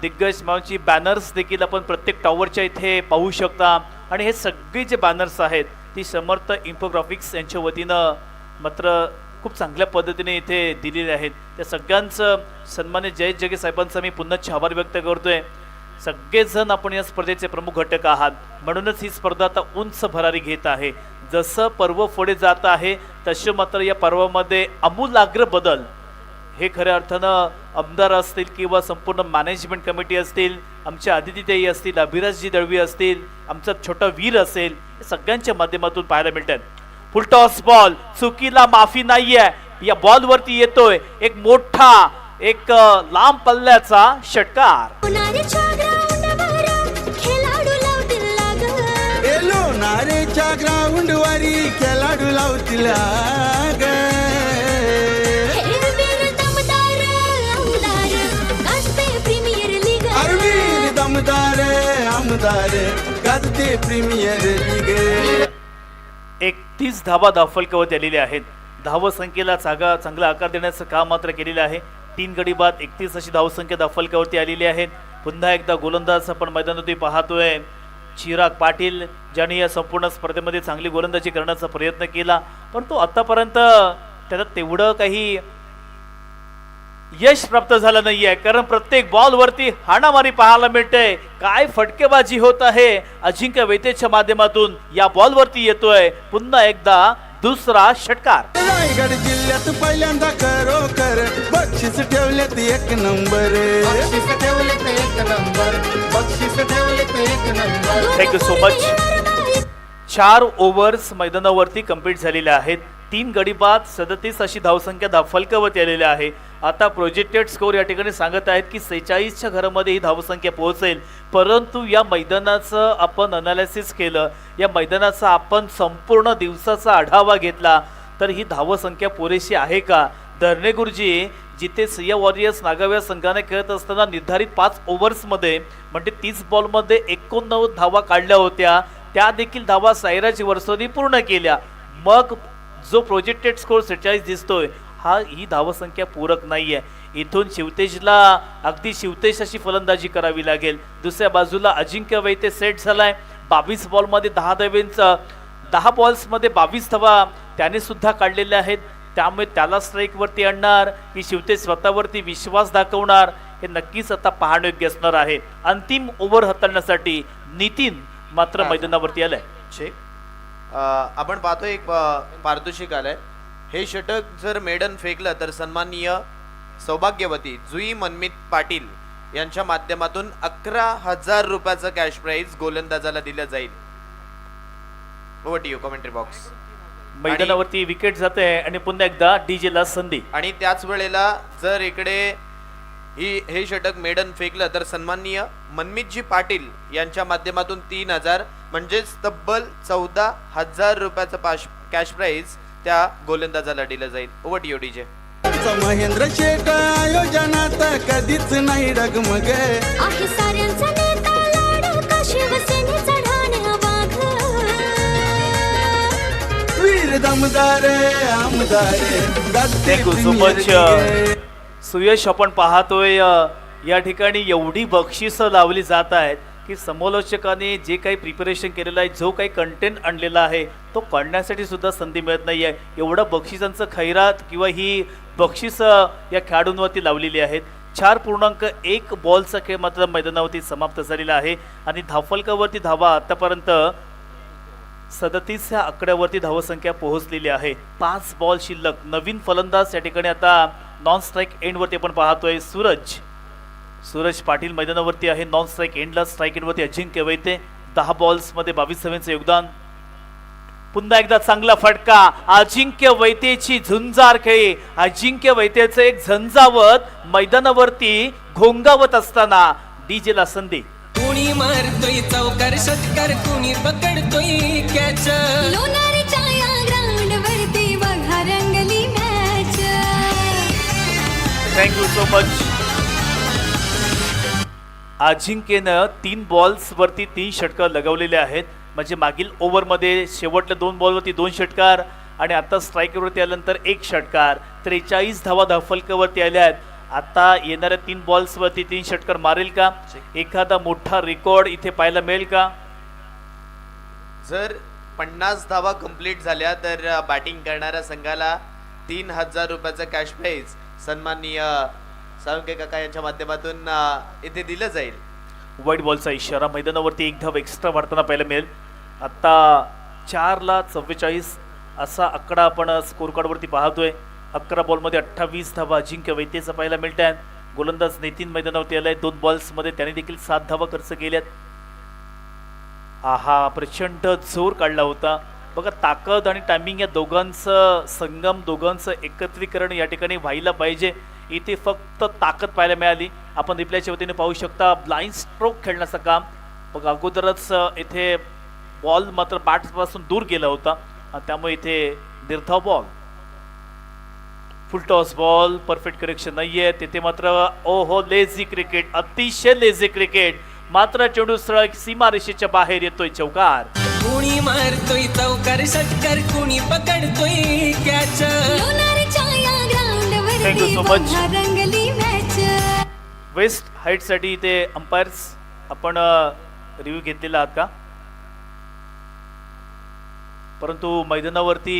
दिग्गज मावची बॅनर्स देखील आपण प्रत्येक टॉवरच्या इथे पाहू शकता. आणि हे सगळे जे बॅनर्स आहेत ती समर्थ इन्फोग्राफिक्स यांच्या वतीनं मात्र खूप चांगल्या पद्धतीने इथे दिलेले आहेत. त्या सगळ्यांचं सन्मान्य जयेश जगे साहेबांचा मी पुन्हा आभार व्यक्त करतोय. सगळेजण आपण या स्पर्धेचे प्रमुख घटक आहात. म्हणूनच ही स्पर्धा आता उंच भरारी घेत आहे. जसं पर्व पुढे जात आहे तसे मात्र या पर्वामध्ये आमूलाग्र बदल हे खऱ्या अर्थानं आमदार असतील किंवा संपूर्ण मॅनेजमेंट कमिटी असतील, आमच्या आदितीताई असतील, अभिराजजी दळवी असतील, आमचा छोटा वीर असेल, सगळ्यांच्या माध्यमातून पाहायला मिळतात. फुल टॉस बॉल, चुकीला माफी नाहीये. या बॉलवरती येतोय एक मोठा एक लांब पल्ल्याचा षटकार.
लोणारेच्या ग्राउंड वारी खेळाडू लावतील आग. अरविंद दमदार आमदार गाजते प्रीमियर लीग.
31 धावा दाफलकावरती आलेल्या आहेत. धावसंख्येला चांगला आकार देण्याचं काम मात्र केलेलं आहे. 3 गडी बाद 31 अशी धावसंख्या दाफलकावरती आलेली आहेत. पुन्हा एकदा गोलंदाज आपण मैदानावरती पाहतोय चिराग पाटील, ज्यांनी या संपूर्ण स्पर्धेमध्ये चांगली गोलंदाजी करण्याचा प्रयत्न केला. परंतु आतापर्यंत त्याला तेवढं काही यश प्राप्त झालं नाहीये, कारण प्रत्येक बॉल वरती हाणामारी पाहायला मिळते. काय फटकेबाजी होत आहे अजिंक्य वैतेच्या माध्यमातून. या बॉल वरती येतोय पुन्हा एकदा दुसरा षटकार.
रायगड जिल्ह्यात पहिल्यांदा खरोखर बक्षीस ठेवलेत एक number.
Thank you so much. 4 overs मैदानावरती कंप्लीट झालेल्या आहेत. 3 गडी बाद 37 अशी धावसंख्या फलकावरती आलेली आहे. आता प्रोजेक्टेड स्कोर या ठिकाणी सांगत आहेत की 46च्या घरामध्ये ही धावसंख्या पोहोचेल. परंतु या मैदानाचं आपण अनालिसिस केलं, या मैदानाचा आपण संपूर्ण दिवसाचा आढावा घेतला तर ही धावसंख्या पुरेशी आहे का? धरणे गुरुजी जिथे सिया वॉरियर्स नागाव्या संघाने खेळत असताना निर्धारित 5 ओव्हर्समध्ये म्हणजे 30 बॉलमध्ये 89 धावा काढल्या होत्या, त्या देखील धावा साईराज वर्सोनी पूर्ण केल्या. मग जो प्रोजेक्टेड स्कोर 46 दिसतोय ही धावसंख्या पूरक नाहीये. इथून शिवतेजला अगदी शिवतेज अशी फलंदाजी करावी लागेल. दुसऱ्या बाजूला अजिंक्य वैते सेट झालाय. 22 बॉलमध्ये 10 धावेंचा 10 बॉल्समध्ये 22 धावा त्याने सुद्धा काढलेल्या आहेत. त्यामुळे त्याला स्ट्राईकवरती आणणार की शिवतेज स्वतःवरती विश्वास दाखवणार हे नक्कीच आता पाहणयोग्य असणार आहे. अंतिम ओव्हर हाताळण्यासाठी नितीन मात्र मैदानावरती आलाय.
आपण पाहतोय एक पारितोषिक आलंय. हे षटक जर मेडन फेकलं तर सन्माननीय सौभाग्यवती जुई मनमित पाटील यांच्या माध्यमातून 11,000 रुपयाचं कॅश प्राइज गोलंदाजाला दिलं जाईल. Over to you commentary box.
मैदानावरती विकेट जाते आणि पुन्हा एकदा डीजे ला संधी.
आणि त्याच वेळेला जर इकडे हे षटक मेडन फेकलं तर सन्माननीय मनमितजी पाटील यांच्या माध्यमातून 3,000 म्हणजेच तब्बल 14,000 रुपयाचं कॅश प्राइज त्या गोलंदाजाला दिलं जाईल. Over to you DJ.
Mahendra Sheth आयोजनात कधीच नाही डगमग.
आहे साऱ्यांचा नेता लाडका शिवसेनेचा ढाण वाघ.
वीर दमदार आमदार गाजते
थँक्यू सो मच. सुयश आपण पाहतोय या ठिकाणी एवढी बक्षिसं लावली जात आहेत की समालोचकाने जे काही प्रिपरेशन केलेलं आहे, जो काही कंटेंट आणलेला आहे तो काढण्यासाठी सुद्धा संधी मिळत नाही आहे. एवढं बक्षिसांचं खैरात किंवा ही बक्षिसं या खेळाडूंवरती लावलेली आहेत. 4.1 बॉलचा खेळ मात्र मैदानावरती समाप्त झालेला आहे आणि धावफलकावरती धावा आतापर्यंत 37 ह्या आकड्यावरती धावसंख्या पोहोचलेली आहे. 5 बॉल शिल्लक. नवीन फलंदाज या ठिकाणी आता नॉन स्ट्राईक एंडवरती आपण पाहतोय सूरज पाटील मैदानावरती आहे. नॉन स्ट्राईक एंडला स्ट्राईक एंडवरती अजिंक्य वैते. 10 बॉल्समध्ये 22 धावांचं योगदान. पुन्हा एकदा चांगला फटका. अजिंक्य वैतेची झुंजार खेळी. अजिंक्य वैतेचं एक झंझावत मैदानावरती घोंगावत असताना डीजेला संधी.
कुणी मारतोय चौकार षटकार, कुणी पकडतोय कॅच.
लोणारीच्या या ग्राउंड वरती बघा रंगली मॅच.
Thank you so much. अजिंक्यनं 3 बॉल्स वरती 3 षटकार लगवलेले आहेत. म्हणजे मागील ओव्हरमध्ये शेवटल्या 2 बॉलवरती 2 षटकार आणि आता स्ट्राईकवरती आल्यानंतर 1 षटकार. 43 धावा धावफलकावरती आल्या आहेत. आता येणाऱ्या 3 बॉल्सवरती 3 षटकार मारेल का? एखादा मोठा रेकॉर्ड इथे पाहायला मिळेल का?
जर 50 धावा कंप्लीट झाल्या तर बॅटिंग करणाऱ्या संघाला 3,000 रुपयाचं कॅश प्राइज सन्माननीय साळुंके काका यांच्या माध्यमातून इथे दिलं जाईल.
वाईट बॉलचा इशारा. मैदानावरती 1 धाव एक्स्ट्रा वाढताना पाहायला मिळेल. आता 4/44 असा आकडा आपण स्कोर कार्डवरती पाहतोय. 11 बॉलमध्ये 28 धावा अजिंक्य वैतेचा पाहायला मिळत आहेत. गोलंदाज नितीन मैदानावरती आलाय. 2 बॉल्समध्ये त्याने देखील 7 धावा खर्च केल्यात. आहा, प्रचंड जोर काढला होता बघा. ताकद आणि टायमिंग या दोघांचं संगम, दोघांचं एकत्रीकरण या ठिकाणी व्हायला पाहिजे. इथे फक्त ताकद पाहायला मिळाली. आपण रिप्लायच्या वतीने पाहू शकता ब्लाइंड स्ट्रोक खेळण्याचं काम बघा. अगोदरच इथे बॉल मात्र बॅटपासून दूर गेला होता आणि त्यामुळे इथे निर्धाव ball. Full toss ball. Perfect correction नाहीये तिथे मात्र. ओहो, लेझी क्रिकेट, अतिशय लेझी क्रिकेट. मात्र चेंडू सरळ सीमा रेषेच्या बाहेर येतोय. चौकार.
कुणी मारतोय चौकार षटकार, कुणी पकडतोय कॅच.
लोणारीच्या या ग्राउंड
Thank you
वरती
so much.
बघा रंगली मॅच.
वेस्ट हाईटसाठी इथे अंपायर्स आपण रिव्ह्यू घेतलेला आहात का? परंतु मैदानावरती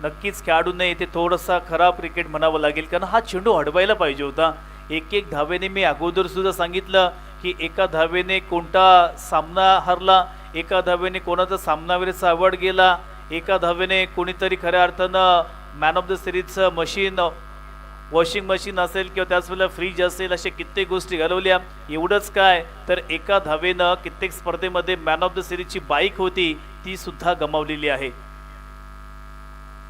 नक्कीच खेळाडूंना इथे थोडासा खराब क्रिकेट म्हणावं लागेल, कारण हा चेंडू अडवायला पाहिजे होता. एक धावेने मी अगोदर सुद्धा सांगितलं की एका धावेने कोणता सामना हरला, एका धावेने कोणाचा सामनावीरचा अवॉर्ड गेला, एका धावेने कोणीतरी खऱ्या अर्थानं मॅन ऑफ द सिरीजचं मशीन, वॉशिंग मशीन असेल किंवा त्याच वेळेला फ्रीज असेल, अशा कित्येक गोष्टी घालवल्या. एवढंच काय तर एका धावेनं कित्येक स्पर्धेमध्ये मॅन ऑफ द सिरीजची बाईक होती ती सुद्धा गमावलेली आहे.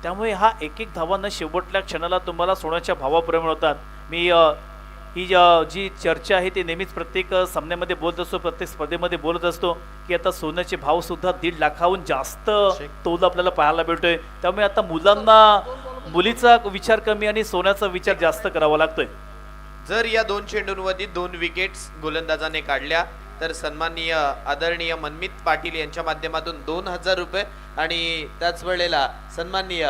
त्यामुळे हा एक धावांना शेवटल्या क्षणाला तुम्हाला सोन्याच्या भावाप्रमाणे होतात. मी ही जी चर्चा आहे ती नेहमीच प्रत्येक सामन्यामध्ये बोलत असतो, प्रत्येक स्पर्धेमध्ये बोलत असतो की आता सोन्याचे भाव सुद्धा 1.5 लाखाहून जास्त तोल आपल्याला पाहायला मिळतोय. त्यामुळे आता मुलीचा विचार कमी आणि सोन्याचा विचार जास्त करावा लागतोय.
जर या 2 चेंडूंमध्ये 2 विकेट्स गोलंदाजाने काढल्या तर सन्माननीय आदरणीय मनमित पाटील यांच्या माध्यमातून 2000 रुपये आणि त्याच वेळेला सन्माननीय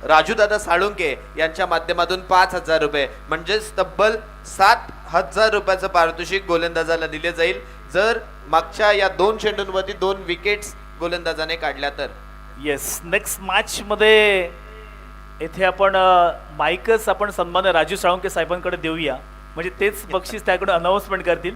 राजूदादा साळुंके यांच्या माध्यमातून 5000 रुपये म्हणजेच तब्बल 7000 रुपयाचं पारितोषिक गोलंदाजाला दिले जाईल जर मागच्या या 2 चेंडूंमध्ये 2 विकेट्स गोलंदाजाने काढल्या तर.
येस, नेक्स्ट मॅच मध्ये इथे आपण माईकच आपण सन्मान्य राजू साळुंके साहेबांकडे देऊया, म्हणजे तेच बक्षीस त्याकडे अनाउन्समेंट करतील.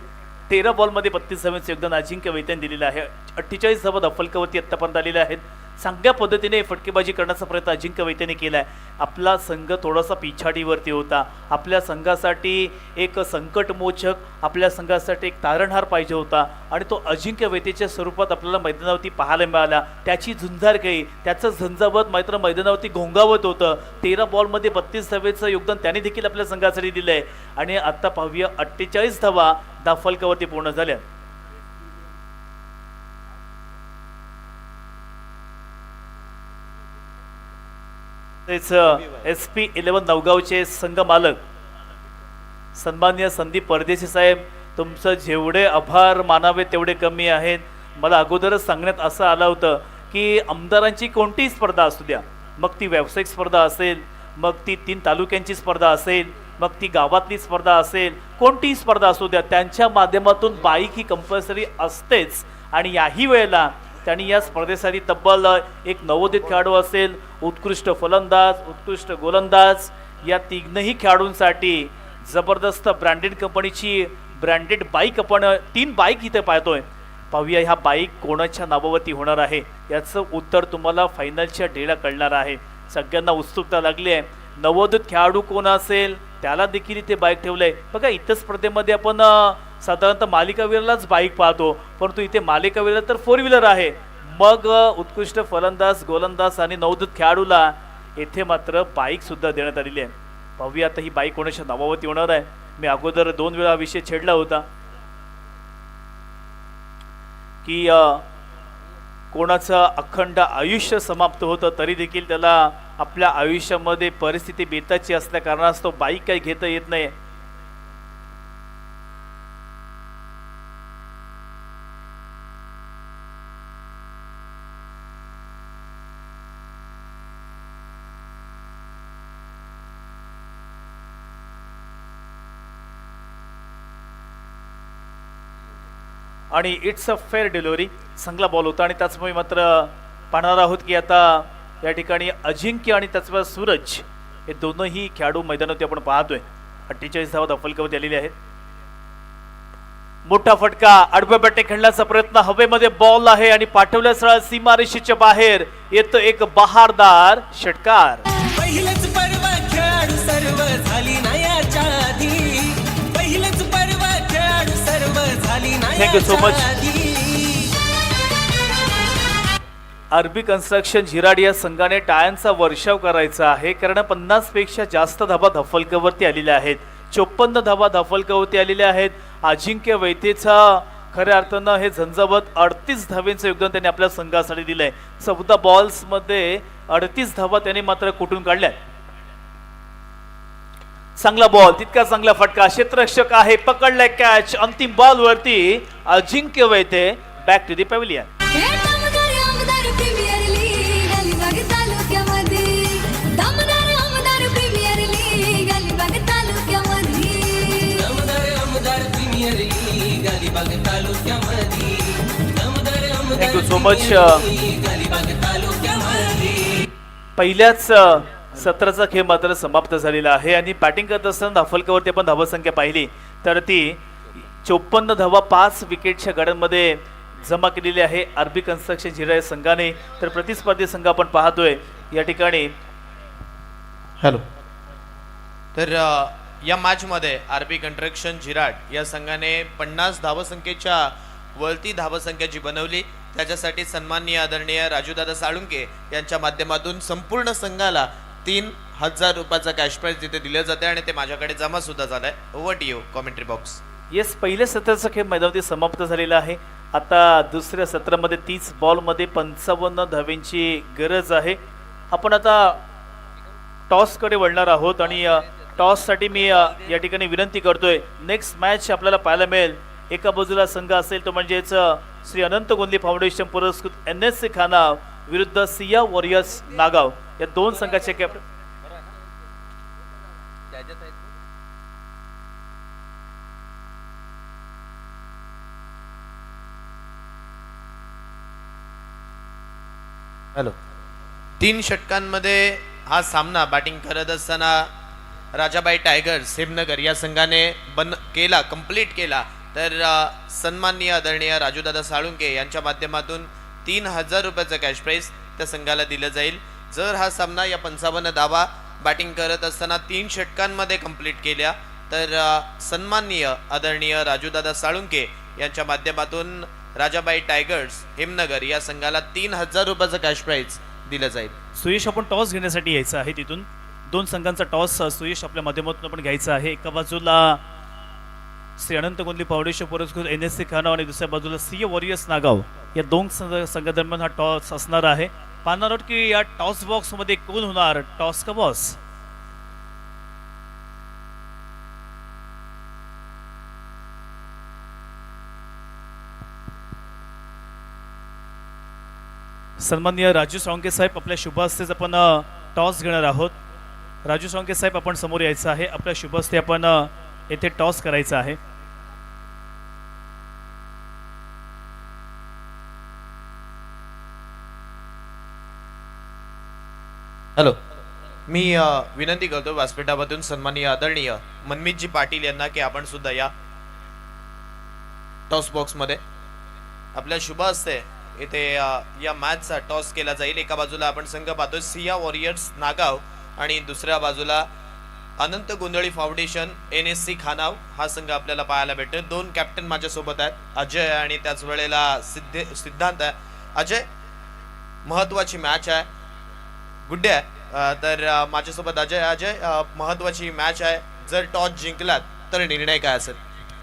13 बॉलमध्ये 32 धावांचं योगदान अजिंक्य वैद्यने दिलेलं आहे. 48 धावा धफलकावरती आत्तापर्यंत आलेल्या आहेत. चांगल्या पद्धतीने फटकेबाजी करण्याचा प्रयत्न अजिंक्य वैद्यने केला आहे. आपला संघ थोडासा पिछाडीवरती होता. आपल्या संघासाठी एक संकटमोचक, आपल्या संघासाठी एक तारणहार पाहिजे होता आणि तो अजिंक्य वैद्यच्या स्वरूपात आपल्याला मैदानावरती पाहायला मिळाला. त्याची झुंजार काही, त्याचं झंझावत मात्र मैदानावरती घोंगावत होतं. 13 बॉलमध्ये 32 धावेचं योगदान त्याने देखील आपल्या संघासाठी दिलं आहे. आणि आता पाहूया 48 धावा धाफलकावरती पूर्ण झाल्या. SP11 नवगावचे संघ मालक सन्माननीय संदीप परदेशी साहेब, तुमचं जेवढे आभार मानावे तेवढे कमी आहेत. मला अगोदरच सांगण्यात असं आलं होतं की आमदारांची कोणतीही स्पर्धा असू द्या, मग ती व्यावसायिक स्पर्धा असेल, मग ती 3 तालुक्यांची स्पर्धा असेल, मग ती गावातली स्पर्धा असेल, कोणतीही स्पर्धा असू द्या, त्यांच्या माध्यमातून बाईक ही कंपल्सरी असतेच. आणि याही वेळेला त्यांनी या स्पर्धेसाठी तब्बल एक नवोदित खेळाडू असेल, उत्कृष्ट फलंदाज, उत्कृष्ट गोलंदाज, या 3ही खेळाडूंसाठी जबरदस्त ब्रँडेड कंपनीची ब्रँडेड बाईक आपण 3 बाईक इथे पाहतोय. पाहूया ह्या बाईक कोणाच्या नावावरती होणार आहे याचं उत्तर तुम्हाला फायनलच्या डेला कळणार आहे. सगळ्यांना उत्सुकता लागली आहे. नवोदित खेळाडू कोण असेल त्याला देखील इथे बाईक ठेवलंय. बघा, इतर स्पर्धेमध्ये आपण साधारणतः मालिकावीरलाच बाईक पाहतो, परंतु इथे मालिकावीर तर 4 व्हीलर आहे. मग उत्कृष्ट फलंदाज, गोलंदाज आणि नवोदित खेळाडूला येथे मात्र बाईक सुद्धा देण्यात आलेली आहे. पाहूया आता ही बाईक कोणाच्या नावावरती होणार आहे. मी अगोदर 2 वेळा विषय छेडला होता की कोणाचं अखंड आयुष्य समाप्त होतं तरी देखील त्याला आपल्या आयुष्यामध्ये परिस्थिती बेताची असल्या कारणास्तव बाईक काही घेता येत नाही. आणि इट्स अ फेअर डिलिव्हरी, चांगला बॉल होता. आणि त्याचमुळे मात्र पाहणार आहोत की आता या ठिकाणी अजिंक्य आणि त्याचवेळेला सूरज हे दोनही खेळाडू मैदानावरती आपण पाहतोय. 48 धावा धफलकावरती आलेले आहेत. मोठा फटका, आडव्या बॅटे खेळण्याचा प्रयत्न, हवेमध्ये बॉल आहे आणि पाठवल्या सरळ सीमारेषेच्या बाहेर येतो एक बहारदार षटकार.
पहिलंच पर्व खेळाडू सर्व झाली ना याच्या आधी, पहिलंच पर्व खेळाडू सर्व झाली ना
थँक्यू सो मच.
याच्या आधी.
आरबी कन्स्ट्रक्शन झिराड या संघाने टाळ्यांचा वर्षाव करायचा आहे, कारण 50 पेक्षा जास्त धावा धफलकावरती आलेल्या आहेत. 54 धावा धफलकावरती आलेल्या आहेत. अजिंक्य वैद्यचा खऱ्या अर्थानं हे झंझावत 38 धावेचं योगदान त्यांनी आपल्या संघासाठी दिलंय. 14 बॉल्समध्ये 38 धावा त्याने मात्र कुठून काढल्या. चांगला बॉल, तितका चांगला फटका, क्षेत्ररक्षक आहे, पकडलाय कॅच. अंतिम बॉल वरती अजिंक्य वैद्य बॅक टू द पॅव्हिलियन.
हे दमदार आमदार प्रीमियर लीग अलिबाग तालुक्यामध्ये, दमदार आमदार प्रीमियर लीग अलिबाग तालुक्यामध्ये,
दमदार आमदार प्रीमियर लीग अलिबाग तालुक्यामध्ये दमदार आमदार
थँक्यू सो मच.
अलिबाग तालुक्यामध्ये
पहिल्याच सत्राचा खेळ मात्र समाप्त झालेला आहे आणि बॅटिंग करत असताना धावफलकावरती आपण धावसंख्या पाहिली तर ती 54 धावा 5 विकेटच्या गड्यांमध्ये जमा केलेली आहे आरबी कन्स्ट्रक्शन झिरा या संघाने. तर प्रतिस्पर्धी संघ आपण पाहतोय या ठिकाणी.
हॅलो. तर या मॅचमध्ये आरबी कंस्ट्रक्शन झिराड या संघाने 50 धावसंख्येच्या वरती धावसंख्या जी बनवली त्याच्यासाठी सन्माननीय आदरणीय राजूदादा साळुंके यांच्या माध्यमातून संपूर्ण संघाला 3000 रुपयाचा कॅश प्राइज तिथे दिले जाते आणि ते माझ्याकडे जमा सुद्धा झालंय. Over to you commentary box.
Yes, पहिल्या सत्राचा खेळ मैदानावरती समाप्त झालेला आहे. आता दुसऱ्या सत्रामध्ये 30 बॉलमध्ये 55 धावेंची गरज आहे. आपण आता टॉसकडे वळणार आहोत आणि टॉससाठी मी या ठिकाणी विनंती करतोय. नेक्स्ट मॅच आपल्याला पाहायला मिळेल. एका बाजूला संघ असेल तो म्हणजेच श्री अनंत गोंदली फाउंडेशन पुरस्कृत NSC खानाव विरुद्ध सिया वॉरियर्स नागाव या दोन संघाचे कॅप्टन.
हॅलो. 3 षटकांमध्ये हा सामना बॅटिंग करत असताना राजाबाई टायगर्स हेमनगर या संघाने कंप्लीट केला. तर सन्माननीय आदरणीय राजूदादा साळुंके यांच्या माध्यमातून 3000 रुपयाचं कॅश प्राइज त्या संघाला दिलं जाईल. जर हा सामना या 55 धावा बॅटिंग करत असताना 3 षटकांमध्ये कंप्लीट केल्या तर सन्माननीय आदरणीय राजूदादा साळुंके यांच्या माध्यमातून राजाबाई टायगर्स हेमनगर या संघाला 3000 रुपयाचं कॅश प्राइज दिलं जाईल.
सुयश, आपण टॉस घेण्यासाठी यायचं आहे. तिथून दोन संघांचा टॉस सुयश आपल्या माध्यमातून आपण घ्यायचा आहे. एका बाजूला श्री अनंत गोंदली फाउंडेशन पुरस्कृत NSC खानाव आणि दुसऱ्या बाजूला सिया वॉरियर्स नागाव या दोन संघादरम्यान हा टॉस असणार आहे. पाहणार आहोत की या टॉस बॉक्स मध्ये कोण होणार टॉस का बॉस. सन्माननीय राजू साळुंके साहेब, आपल्या शुभ हस्तेच आपण टॉस घेणार आहोत. राजू साळुंके साहेब, आपण समोर यायचं आहे. आपल्या शुभ हस्ते आपण येथे टॉस करायचा आहे.
हॅलो. मी विनंती करतो व्यासपीठामधून सन्माननीय आदरणीय मनमीतजी पाटील यांना की आपण सुद्धा या टॉस बॉक्स मध्ये. आपल्या शुभ हस्ते इथे या मॅचचा टॉस केला जाईल. एका बाजूला आपण संघ पाहतोय सिया वॉरियर्स नागाव आणि दुसऱ्या बाजूला अनंत गोंधळी फाउंडेशन NSC खानाव हा संघ आपल्याला पाहायला भेटेल. 2 कॅप्टन माझ्यासोबत आहेत, अजय आणि त्याच वेळेला सिद्धांत आहे. अजय, महत्वाची मॅच आहे. गुड्डे आहे. तर माझ्यासोबत अजय महत्वाची मॅच आहे. जर टॉस जिंकलात तर निर्णय काय असेल?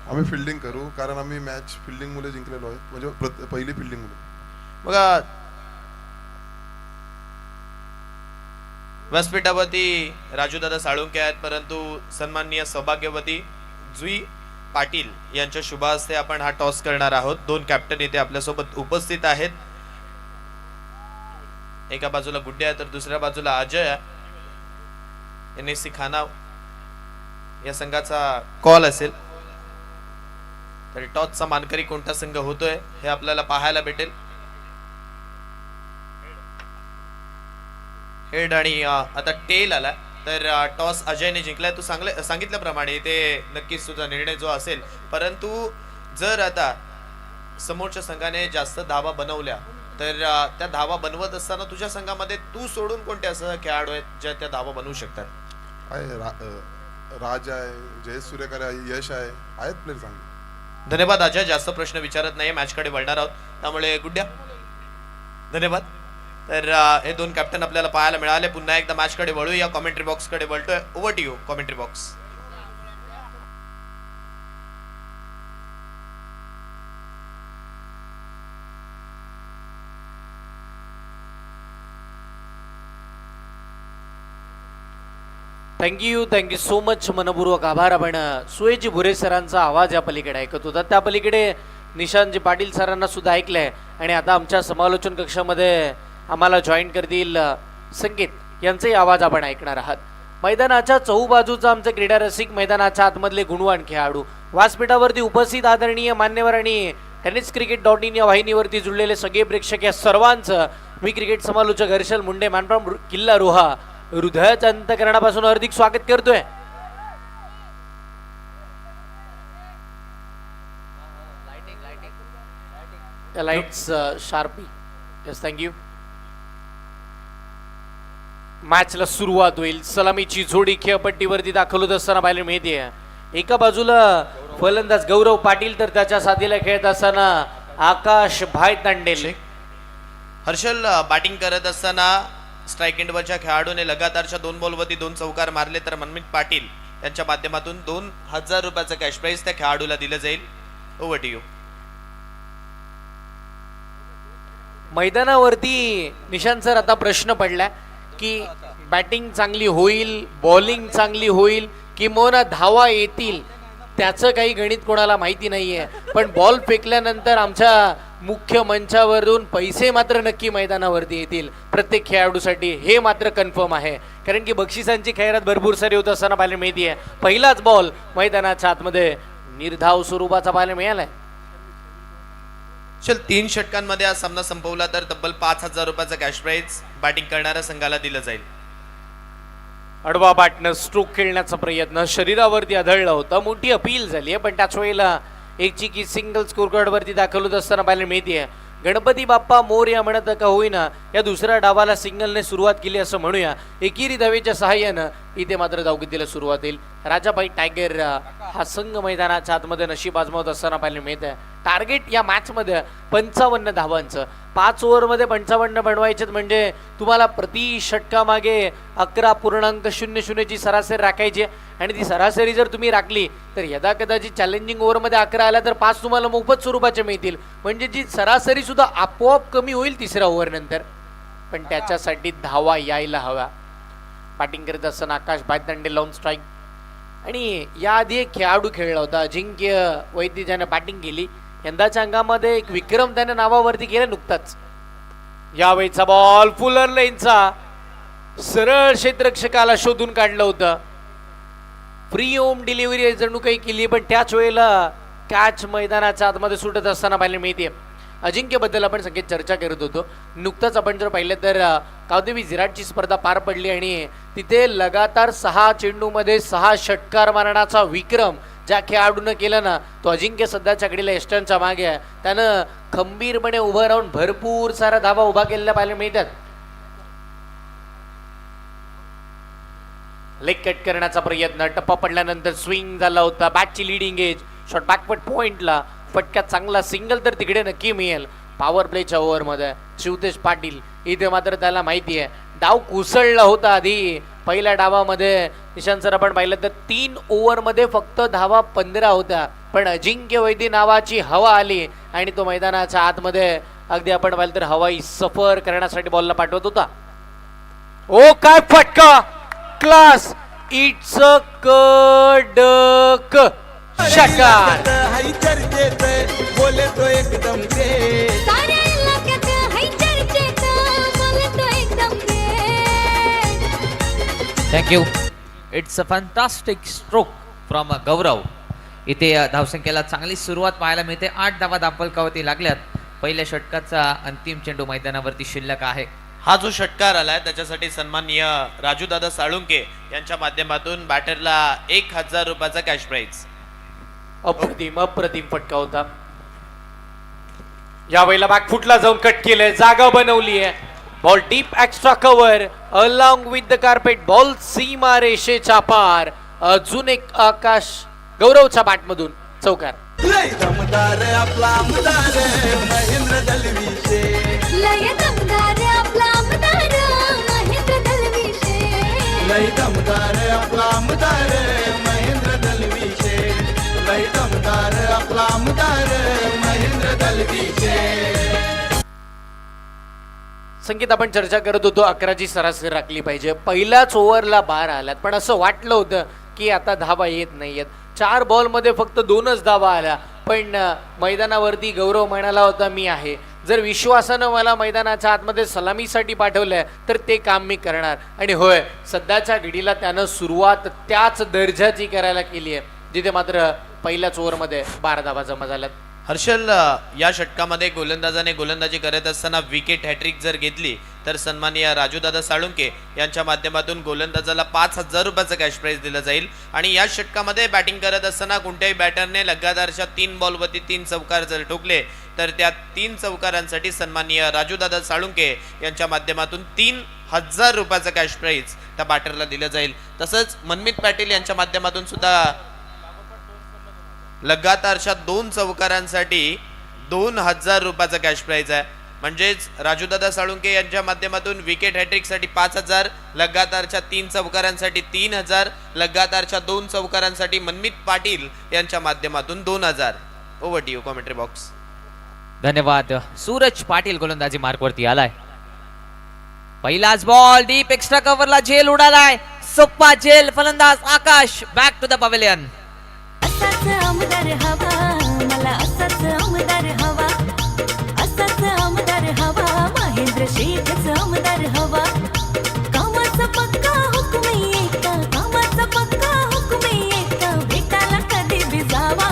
आम्ही फिल्डिंग करू, कारण आम्ही मॅच फिल्डिंग मुळे जिंकलेलो आहे. म्हणजे पहिली फिल्डिंग मुळे.
बघा, व्यासपीठावरती राजूदादा साळुंके आहेत, परंतु सन्माननीय सौभाग्यवती जुई पाटील यांच्या शुभ हस्ते आपण हा टॉस करणार आहोत. 2 कॅप्टन इथे आपल्यासोबत उपस्थित आहेत. एका बाजूला गुड्डे आहे तर दुसऱ्या बाजूला अजय आहे. NSC खानाव या संघाचा कॉल असेल. तर टॉसचा मानकरी कोणता संघ होतोय हे आपल्याला पाहायला भेटेल. हेड आणि आता टेल आला. तर टॉस अजयने जिंकलाय. तू सांगितल्याप्रमाणे ते नक्कीच तुझा निर्णय जो असेल, परंतु जर आता समोरच्या संघाने जास्त धावा बनवल्या तर त्या धावा बनवत असताना तुझ्या संघामध्ये तू सोडून कोणते असं खेळाडू आहेत जे त्या धावा बनवू शकतात?
राज आहे, जयेश सूर्यकर आहे, यश आहे, आहेत प्लेयर चांगले.
धन्यवाद अजय. जास्त प्रश्न विचारत नाही, मॅचकडे वळणार आहोत. त्यामुळे गुड्ड्या, धन्यवाद. तर हे 2 कॅप्टन आपल्याला पाहायला मिळाले. पुन्हा एकदा मॅचकडे वळूया. कॉमेंट्री बॉक्सकडे वळतोय. Over to you commentary box.
Thank you so much. मनपूर्वक आभार. आपण सुयजी भुरे सरांचा आवाज या पलीकडे ऐकत होता. त्या पलीकडे निशांतजी पाटील सरांना सुद्धा ऐकलंय. आणि आता आमच्या समालोचन कक्षामध्ये आम्हाला जॉईन करतील संकेत यांचाही आवाज आपण ऐकणार आहात. मैदानाच्या चहूबाजूचा आमचे क्रीडा रसिक, मैदानाच्या आतमधले गुणवान खेळाडू, व्यासपीठावरती उपस्थित आदरणीय मान्यवर आणि tenniscricket.in या वाहिनीवरती जुळलेले सगळे प्रेक्षक या सर्वांचं मी क्रिकेट समालोचक हर्षल मुंडे मानफ्रॉम किल्ला रोहा हृदयाच्या अंतकरणापासून हार्दिक स्वागत करतोय. Lights sharpy yes thank you. मॅचला सुरुवात होईल. सलामीची जोडी खेळपट्टीवरती दाखल होत असताना पाहायला मिळते. एका बाजूला फलंदाज गौरव पाटील तर त्याच्या साथीला खेळत असताना आकाश भाई तांडेल.
हर्षल बॅटिंग करत असताना स्ट्राईक एंडवरच्या खेळाडूने लगातारच्या 2 बॉलवरती 2 चौकार मारले तर मनमित पाटील यांच्या माध्यमातून 2000 रुपयाचं कॅश प्राइज त्या खेळाडूला दिलं जाईल. Over to you.
मैदानावरती निशांत सर आता प्रश्न पडलाय की बॅटिंग चांगली होईल, बॉलिंग चांगली होईल की मोना धावा येतील, त्याचं काही गणित कोणाला माहिती नाहीये. पण बॉल फेकल्यानंतर आमच्या मुख्य मंचावरून पैसे मात्र नक्की मैदानावरती येतील प्रत्येक खेळाडूसाठी, हे मात्र कन्फर्म आहे. कारण की बक्षिसांची खैरात भरपूर सारी होत असताना पाहायला मिळते. पहिलाच बॉल मैदानाच्या आतमध्ये निर्धाव स्वरूपाचा पाहायला मिळालाय.
चल 3 षटकांमध्ये हा सामना संपवला तर तब्बल 5000 रुपयाचा कॅश प्राइज बॅटिंग करणाऱ्या संघाला दिलं जाईल.
अडवा बॅटनं स्ट्रोक खेळण्याचा प्रयत्न शरीरावरती आढळला होता. मोठी अपील झाली आहे पण त्याच वेळेला एक चिकी सिंगल स्कोर कार्डवरती दाखल होत असताना पाहायला मिळते. गणपती बाप्पा मोरया म्हणत का होईना या दुसऱ्या डावाला सिंगलने सुरुवात केली असं म्हणूया. एकेरी धावेच्या सहाय्यानं इथे मात्र धावगतीला सुरुवात येईल. राजाभाई टायगर हा संघ मैदानाच्या आतमध्ये नशीब आजमावत असताना पाहायला मिळत आहे. टार्गेट या मॅचमध्ये 55 धावांचं. 5 ओव्हरमध्ये 55 बनवायचे म्हणजे तुम्हाला प्रति षटकामागे 11.00 ची सरासरी राखायची आणि ती सरासरी जर तुम्ही राखली तर यदा कदाचित चॅलेंजिंग ओव्हरमध्ये 11 आल्या तर 5 तुम्हाला मोफत स्वरूपाचे मिळतील. म्हणजे जी सरासरी सुद्धा आपोआप कमी होईल तिसऱ्या ओव्हर नंतर. पण त्याच्यासाठी धावा यायला हवा. बॅटिंग करत असताना आकाश भाईतांडे लावून स्ट्राईक आणि याआधी एक खेळाडू खेळला होता अजिंक्य वैद्य ज्याने बॅटिंग केली. यंदाच्या अंगामध्ये एक विक्रम त्याने नावावरती केला नुकताच. यावेळीचा बॉल फुलर लेनचा सरळ क्षेत्ररक्षकाला शोधून काढलं होतं. फ्री होम डिलिव्हरी जणू काही केली पण त्याच वेळेला कॅच मैदानाच्या आतमध्ये सुटत असताना पाहायला मिळते. अजिंक्यबद्दल आपण संकेत चर्चा करत होतो. नुकताच आपण जर पाहिलं तर कावदेवी जिराटची स्पर्धा पार पडली आणि तिथे लगातार 6 चेंडूमध्ये 6 षटकार मारण्याचा विक्रम ज्या खेळाडूनं केला ना तो अजिंक्य सध्याच्या घडीला एस्टर्नच्या मागे आहे. त्यानं खंबीरपणे उभं राहून भरपूर सारा धावा उभा केलेल्या पाहायला मिळतात. लेग कट करण्याचा प्रयत्न, टप्पा पडल्यानंतर स्विंग झाला होता. बॅटची लिडिंग एज शॉट बॅकवर्ड पॉइंटला फटक्यात चांगला सिंगल तर तिकडे नक्की मिळेल. पॉवर प्लेच्या ओव्हरमध्ये शिवतेश पाटील इथे मात्र त्याला माहिती आहे डाव कुसळला होता आधी पहिल्या डावामध्ये. निशांत सर आपण पाहिलं तर 3 ओव्हरमध्ये फक्त धावा 15 होत्या पण अजिंक्य वैद्य नावाची हवा आली आणि तो मैदानाच्या आतमध्ये अगदी आपण पाहिलं तर हवाई सफर करण्यासाठी बॉलला पाठवत होता. ओ काय फटका, क्लास, इट्स अ कडक षटकार.
हाय चर्चेत बोले तो एकदम ते
साऱ्या इलाक्यात हाय चर्चेत बोलतो एकदम
thank you. It's a fantastic stroke from Gaurav. इथे धावसंख्येला चांगली सुरुवात पाहायला मिळते. 8 धावा दापलकावरती लागल्यात. पहिल्या षटकाचा अंतिम चेंडू मैदानावरती शिल्लक आहे.
हा जो षटकार आलाय त्याच्यासाठी सन्माननीय राजूदादा साळुंके यांच्या माध्यमातून बॅटरला 1000 रुपयाचा कॅश प्राइज.
अप्रतिम फटका होता. यावेळेला बॅकफुटला जाऊन कट केलंय, जागा बनवली आहे. Ball deep extra cover along with the carpet. Ball सीमा रेषेच्या पार. अजून एक आकाश गौरवच्या बॅटमधून चौकार.
लय दमदार आपला आमदार महेंद्र दलविशे.
लय दमदार आपला आमदार महेंद्र दलविशे.
लय दमदार आपला आमदार महेंद्र दलविशे. लय दमदार आपला आमदार महेंद्र दलविशे.
संगीत आपण चर्चा करत होतो 11ची सरासरी राखली पाहिजे. पहिल्याच ओव्हरला 12 आल्यात पण असं वाटलं होतं की आता धावा येत नाहीयेत. 4 बॉलमध्ये फक्त 2च धावा आल्या पण मैदानावरती गौरव म्हणाला होता मी आहे. जर विश्वासानं मला मैदानाच्या आतमध्ये सलामीसाठी पाठवलंय तर ते काम मी करणार. आणि होय सध्याच्या घडीला त्यानं सुरुवात त्याच दर्जाची करायला केली आहे जिथे मात्र पहिल्याच ओव्हरमध्ये 12 धावा जमा झाल्यात.
हर्षल, या षटकामध्ये गोलंदाजाने गोलंदाजी करत असताना विकेट हॅट्रिक जर घेतली तर सन्माननीय राजूदादा साळुंके यांच्या माध्यमातून गोलंदाजाला 5,000 रुपयाचं कॅश प्राइज दिलं जाईल. आणि या षटकामध्ये बॅटिंग करत असताना कोणत्याही बॅटरने लगातारच्या 3 बॉलवरती 3 चौकार जर ठोकले तर त्या 3 चौकारांसाठी सन्माननीय राजूदादा साळुंके यांच्या माध्यमातून 3,000 रुपयाचं कॅश प्राइज त्या बॅटरला दिलं जाईल. तसंच मनमित पाटील यांच्या माध्यमातून सुद्धा लगातारच्या 2 चौकारांसाठी 2,000 रुपयाचा कॅश प्राइज आहे. म्हणजेच राजूदादा साळुंके यांच्या माध्यमातून विकेट हॅट्रिकसाठी 5,000, लगातारच्या 3 चौकारांसाठी 3,000, लगातारच्या 2 चौकारांसाठी मनमित पाटील यांच्या माध्यमातून 2,000. Over to you commentary box.
धन्यवाद. सूरज पाटील गोलंदाजी मार्कवरती आलाय. पहिलाच बॉल डीप एक्स्ट्रा कव्हरला झेल उडालाय. सोप्पा झेल. फलंदाज आकाश बॅक टू द पवेलियन.
असाच आमदार हवा मला, असाच आमदार हवा, असाच आमदार हवा, महेंद्र शेठच आमदार हवा. कामाचा पक्का हुकूम येता, कामाचा पक्का हुकूम येता, भेटायला कधी बी जावा,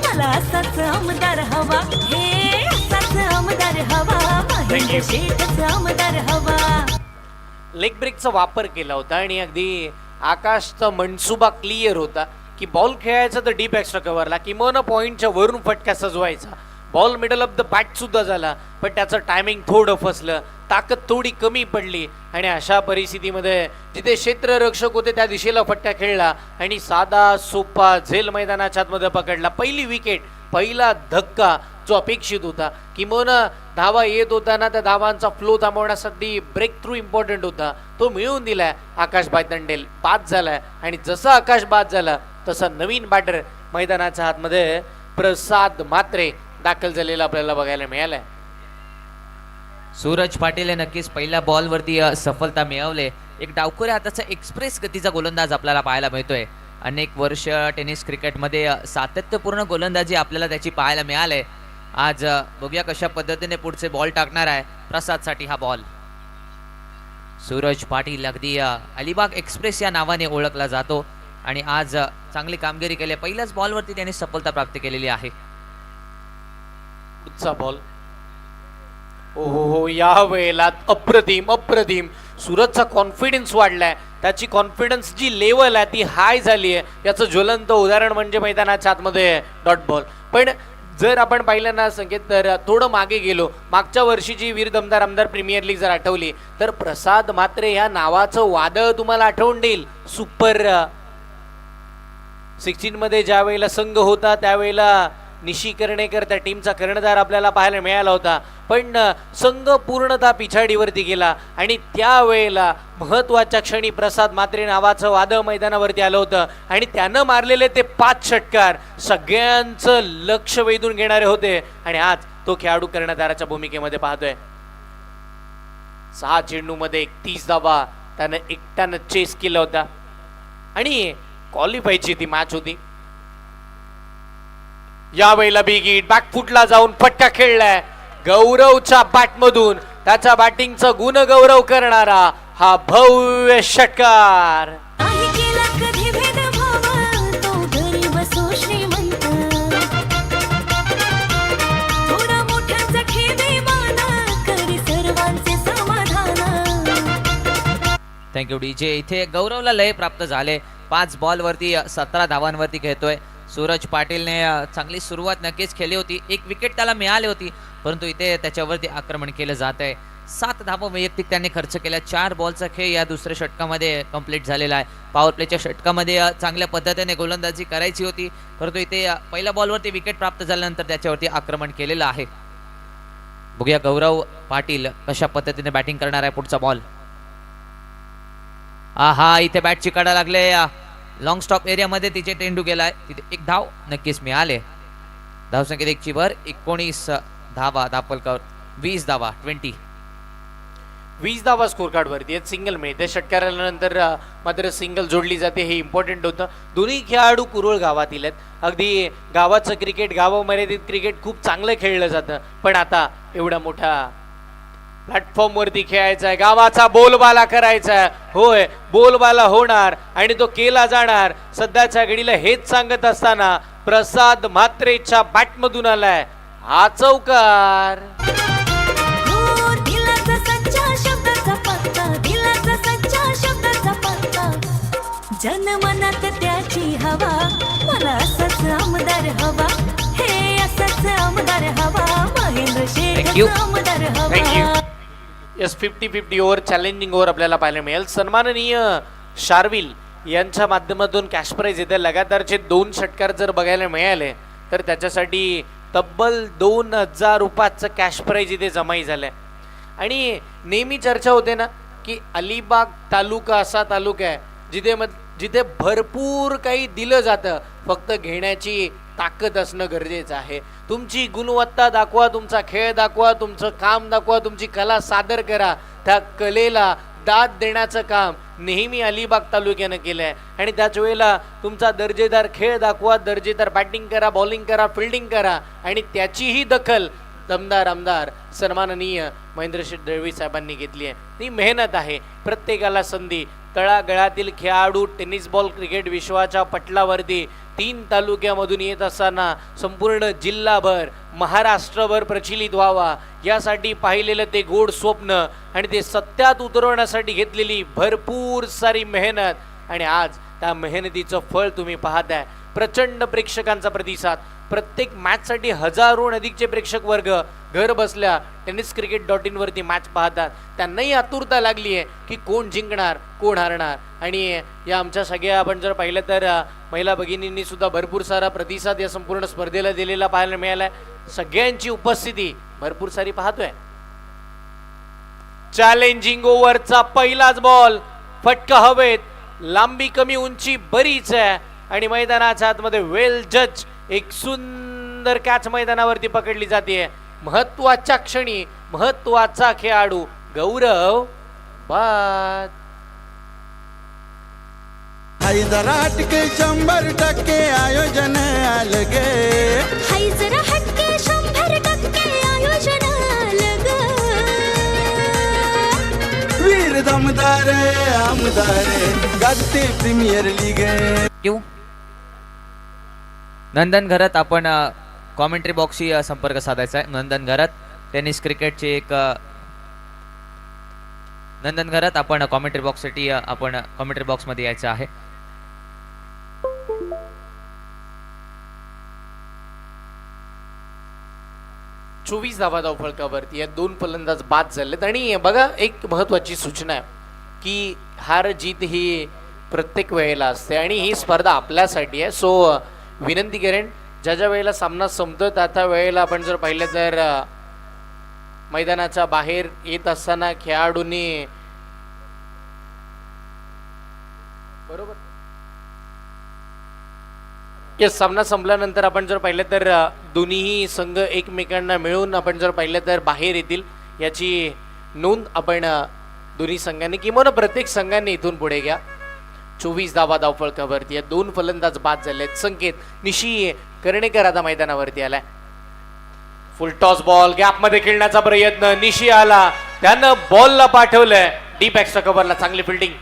मला असाच आमदार हवा, हे असाच आमदार हवा, महेंद्र शेठच आमदार हवा.
लेग ब्रेकचा वापर केला होता आणि अगदी आकाशचा मनसुबा क्लिअर होता की बॉल खेळायचा तर डीप एक्स्ट्रा कव्हरला, किंवा पॉईंटच्या वरून फटका सजवायचा. Ball middle off the bat सुद्धा झाला, पण त्याचं टायमिंग थोडं फसलं, ताकद थोडी कमी पडली आणि अशा परिस्थितीमध्ये जिथे क्षेत्ररक्षक होते त्या दिशेला फटका खेळला आणि साधा सोपा झेल मैदानाच्या आतमध्ये पकडला. पहिली विकेट, पहिला धक्का जो अपेक्षित होता, किंवा धावा येत होताना त्या धावांचा फ्लो थांबवण्यासाठी ब्रेक थ्रू इम्पॉर्टंट होता, तो मिळवून दिलाय आकाश बायतंडेल. बाद झालाय आणि जसं आकाश बाद झाला तसा नवीन बॅटर मैदानाच्या आतमध्ये प्रसाद मात्रे दाखल झालेला आपल्याला बघायला मिळालाय.
सूरज पाटील हे नक्कीच पहिल्या बॉलवरती सफलता मिळवले. एक डावखुऱ्या हाताचा एक्सप्रेस गतीचा गोलंदाज आपल्याला पाहायला मिळतोय. अनेक वर्ष टेनिस क्रिकेटमध्ये सातत्यपूर्ण गोलंदाजी आपल्याला त्याची पाहायला मिळाले. आज बघूया कशा पद्धतीने पुढचे बॉल टाकणार आहे प्रसादसाठी हा बॉल. सूरज पाटील अगदी अलिबाग एक्सप्रेस या नावाने ओळखला जातो आणि आज चांगली कामगिरी केली. पहिल्याच बॉलवरती त्यांनी सफलता प्राप्त केलेली आहे.
पुढचा बॉल, हो या वेळेला अप्रतिम अप्रतिम. सूरजचा कॉन्फिडन्स वाढलाय, त्याची कॉन्फिडन्स जी लेवल आहे ती हाय झाली आहे. याचं ज्वलंत उदाहरण म्हणजे मैदानाच्या आतमध्ये डॉट बॉल. पण जर आपण पाहिलं ना संकेत, तर थोडं मागे गेलो, मागच्या वर्षीची वीर दमदार आमदार प्रीमियर लीग जर आठवली तर प्रसाद मात्रे ह्या नावाचं वादळ तुम्हाला आठवून देईल. सुपर 16 मध्ये ज्या वेळेला संघ होता त्यावेळेला निशी कर्णेकर त्या टीमचा कर्णधार आपल्याला पाहायला मिळाला होता, पण संघ पूर्णतः पिछाडीवरती गेला आणि त्यावेळेला महत्वाच्या क्षणी प्रसाद मात्रे नावाचं वादळ मैदानावरती आलं होतं आणि त्यानं मारलेले ते 5 षटकार सगळ्यांचं लक्ष वेधून घेणारे होते. आणि आज तो खेळाडू कर्णधाराच्या भूमिकेमध्ये पाहतोय. 6 चेंडूमध्ये 31 धावा त्यानं एकट्यानं चेस केला होता आणि क्वालिफायची ती मॅच होती. यावेळेला बिग हिट, बॅकफुटला जाऊन फटका खेळलाय गौरवच्या बॅटमधून. त्याच्या बॅटिंगचा गुणगौरव करणारा हा भव्य षटकार.
नाही केला कधी भेदभाव, तो गरीब असो श्रीमंत, थोडा मोठ्यांचा ठेवे माना, करी सर्वांचे समाधान.
Thank you DJ. इथे गौरवला लय प्राप्त झाले. 5 बॉलवरती 17 धावांवरती खेळतोय. सूरज पाटीलने चांगली सुरुवात नक्कीच केली होती. 1 विकेट त्याला मिळाली होती, परंतु इथे त्याच्यावरती आक्रमण केलं जात आहे. 7 धावा वैयक्तिक त्यांनी खर्च केल्या. 4 बॉलचा खेळ या दुसऱ्या षटकामध्ये कंप्लीट झालेला आहे. पॉवर प्लेच्या षटकामध्ये चांगल्या पद्धतीने गोलंदाजी करायची होती, परंतु इथे पहिल्या बॉलवरती विकेट प्राप्त झाल्यानंतर त्याच्यावरती आक्रमण केलेलं आहे. बघूया गौरव पाटील कशा पद्धतीने बॅटिंग करणार आहे. पुढचा बॉल, हा इथे बॅट चिकाडा लागले. लॉंग स्टॉप एरियामध्ये तिचे टेंडू गेलाय. तिथे 1 धाव नक्कीच मिळाले. धावसंख्येत 1 ची भर, 19 धावा दापलकर, 20 धावा
20 धावा स्कोर कार्ड वरती आहेत. सिंगल मिळते षटकारानंतर मात्र सिंगल जोडली जाते, हे इम्पॉर्टंट होतं. दोन्ही खेळाडू कुरुळ गावातील आहेत. अगदी गावाचं क्रिकेट, गाव मर्यादित क्रिकेट खूप चांगलं खेळलं जातं, पण आता एवढा मोठा प्लॅटफॉर्म वरती खेळायचा आहे, गावाचा बोलबाला करायचा आहे. होय, बोलबाला होणार आणि तो केला जाणार. सध्याच्या घडीला हेच सांगत असताना प्रसाद म्हात्रेच्या बॅटमधून आलाय हा चौकार.
हो दिलाचा सच्चा शब्दाचा पत्ता, दिलाचा सच्चा शब्दाचा पत्ता, जनमनात त्याची हवा, मला असाच आमदार हवा, हे असाच आमदार हवा, महेंद्र
Thank you.
शेठ आमदार
Thank you.
हवा.
येस 50-50 ओव्हर चॅलेंजिंग ओव्हर आपल्याला पाहायला मिळेल. सन्माननीय शार्विल यांच्या माध्यमातून कॅश प्राइज येते. लगातारचे 2 षटकार जर बघायला मिळाले तर त्याच्यासाठी तब्बल 2000 रुपयाचं कॅश प्राइज इथे जमाई झालंय. आणि नेहमी चर्चा होते ना की अलिबाग तालुका असा तालुका आहे जिथे भरपूर काही दिलं जातं, फक्त घेण्याची ताकद असणं गरजेचं आहे. तुमची गुणवत्ता दाखवा, तुमचा खेळ दाखवा, तुमचं काम दाखवा, तुमची कला सादर करा. त्या कलेला दाद देण्याचं काम नेहमी अलिबाग तालुक्यानं केलं आहे. आणि त्याच वेळेला तुमचा दर्जेदार खेळ दाखवा, दर्जेदार बॅटिंग करा, बॉलिंग करा, फिल्डिंग करा आणि त्याचीही दखल दमदार आमदार सन्माननीय महेंद्रशेठ दळवी साहेबांनी घेतली आहे. ती मेहनत आहे. प्रत्येकाला संधी. तळागळातील खेळाडू टेनिस बॉल क्रिकेट विश्वाच्या पटलावरती 3 तालुक्यामधून येत असताना संपूर्ण जिल्हाभर महाराष्ट्रभर प्रचलित व्हावा यासाठी पाहिलेलं ते गोड स्वप्न आणि ते सत्यात उतरवण्यासाठी घेतलेली भरपूर सारी मेहनत आणि आज त्या मेहनतीचं फळ तुम्ही पाहताय. प्रचंड प्रेक्षकांचा प्रतिसाद. प्रत्येक मॅचसाठी हजारोहून अधिकचे प्रेक्षक वर्ग घर बसल्या tenniscricket.in वरती मॅच पाहतात. त्यांनाही आतुरता लागली आहे की कोण जिंकणार, कोण हारणार. आणि या आमच्या सगळ्या आपण जर पाहिलं तर महिला भगिनींनी सुद्धा भरपूर सारा प्रतिसाद या संपूर्ण स्पर्धेला दिलेला पाहायला मिळालाय. सगळ्यांची उपस्थिती भरपूर सारी पाहतोय. चॅलेंजिंग ओव्हरचा पहिलाच बॉल फटका हवेत. लांबी कमी, उंची बरीच आहे आणि मैदानाच्या आतमध्ये वेल जज एक सुंदर कॅच मैदानावरती पकडली जाते. महत्वाच्या क्षणी महत्वाचा खेळाडू गौरव बाद.
हाय जरा हटके 100% आयोजन अलगे,
हाय जरा हटके 100% आयोजन अलग.
वीर दमदार आमदार गाजते प्रीमियर लीग.
क्यू नंदन घरात आपण कॉमेंट्री बॉक्सशी संपर्क साधायचा आहे. नंदन घरात टेनिस क्रिकेटचे एक नंदन घरात आपण कॉमेंट्री बॉक्ससाठी आपण कॉमेंट्री बॉक्समध्ये यायचं आहे.
चोवीस धावा धावफलकावरती या 2 फलंदाज बाद झालेत. आणि बघा एक महत्वाची सूचना आहे की हार जीत ही प्रत्येक वेळेला असते आणि ही स्पर्धा आपल्यासाठी आहे. सो विनंती करेन ज्या वेळेला सामना संपतो त्या वेळेला आपण जर पाहिलं तर मैदानाच्या बाहेर येत असताना खेळाडूंनी बरोबर या सामना संपल्यानंतर आपण जर पाहिलं तर दोन्हीही संघ एकमेकांना मिळून आपण जर पाहिलं तर बाहेर येतील याची नोंद आपण दोन्ही संघांनी किंवा प्रत्येक संघाने इथून पुढे घ्या. 24 धावा धावफलकावरती या 2 फलंदाज बाद झालेत. संकेत निशी कर्णेकर आता मैदानावरती आलाय. फुल टॉस बॉल गॅप मध्ये खेळण्याचा प्रयत्न. निशी आला, त्यानं बॉलला पाठवलंय डीप एक्स्ट्रा कव्हरला. चांगली फिल्डिंग.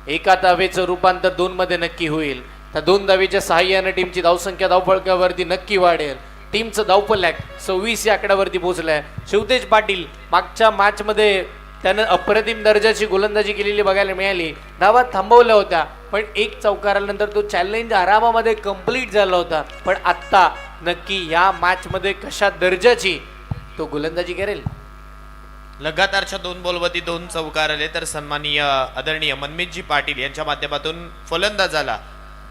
एका धावेचं रूपांतर 2 मध्ये नक्की होईल. त्या 2 धावेच्या सहाय्याने टीमची धावसंख्या धावफलकावरती नक्की वाढेल. टीमचं धावफलक 26 या आकड्यावरती पोहोचलंय. शिवतेज पाटील मागच्या मॅच मध्ये त्यानं अप्रतिम दर्जाची गोलंदाजी केलेली बघायला मिळाली. धावा थांबवल्या होत्या पण 1 चौकारानंतर तो चॅलेंज आरामामध्ये कंप्लीट झाला होता. पण आत्ता नक्की या मॅच मध्ये कशा दर्जाची तो गोलंदाजी करेल.
लगातारच्या 2 बॉलवरती 2 चौकार आले तर सन्माननीय आदरणीय मनमीतजी पाटील यांच्या माध्यमातून फलंदाजाला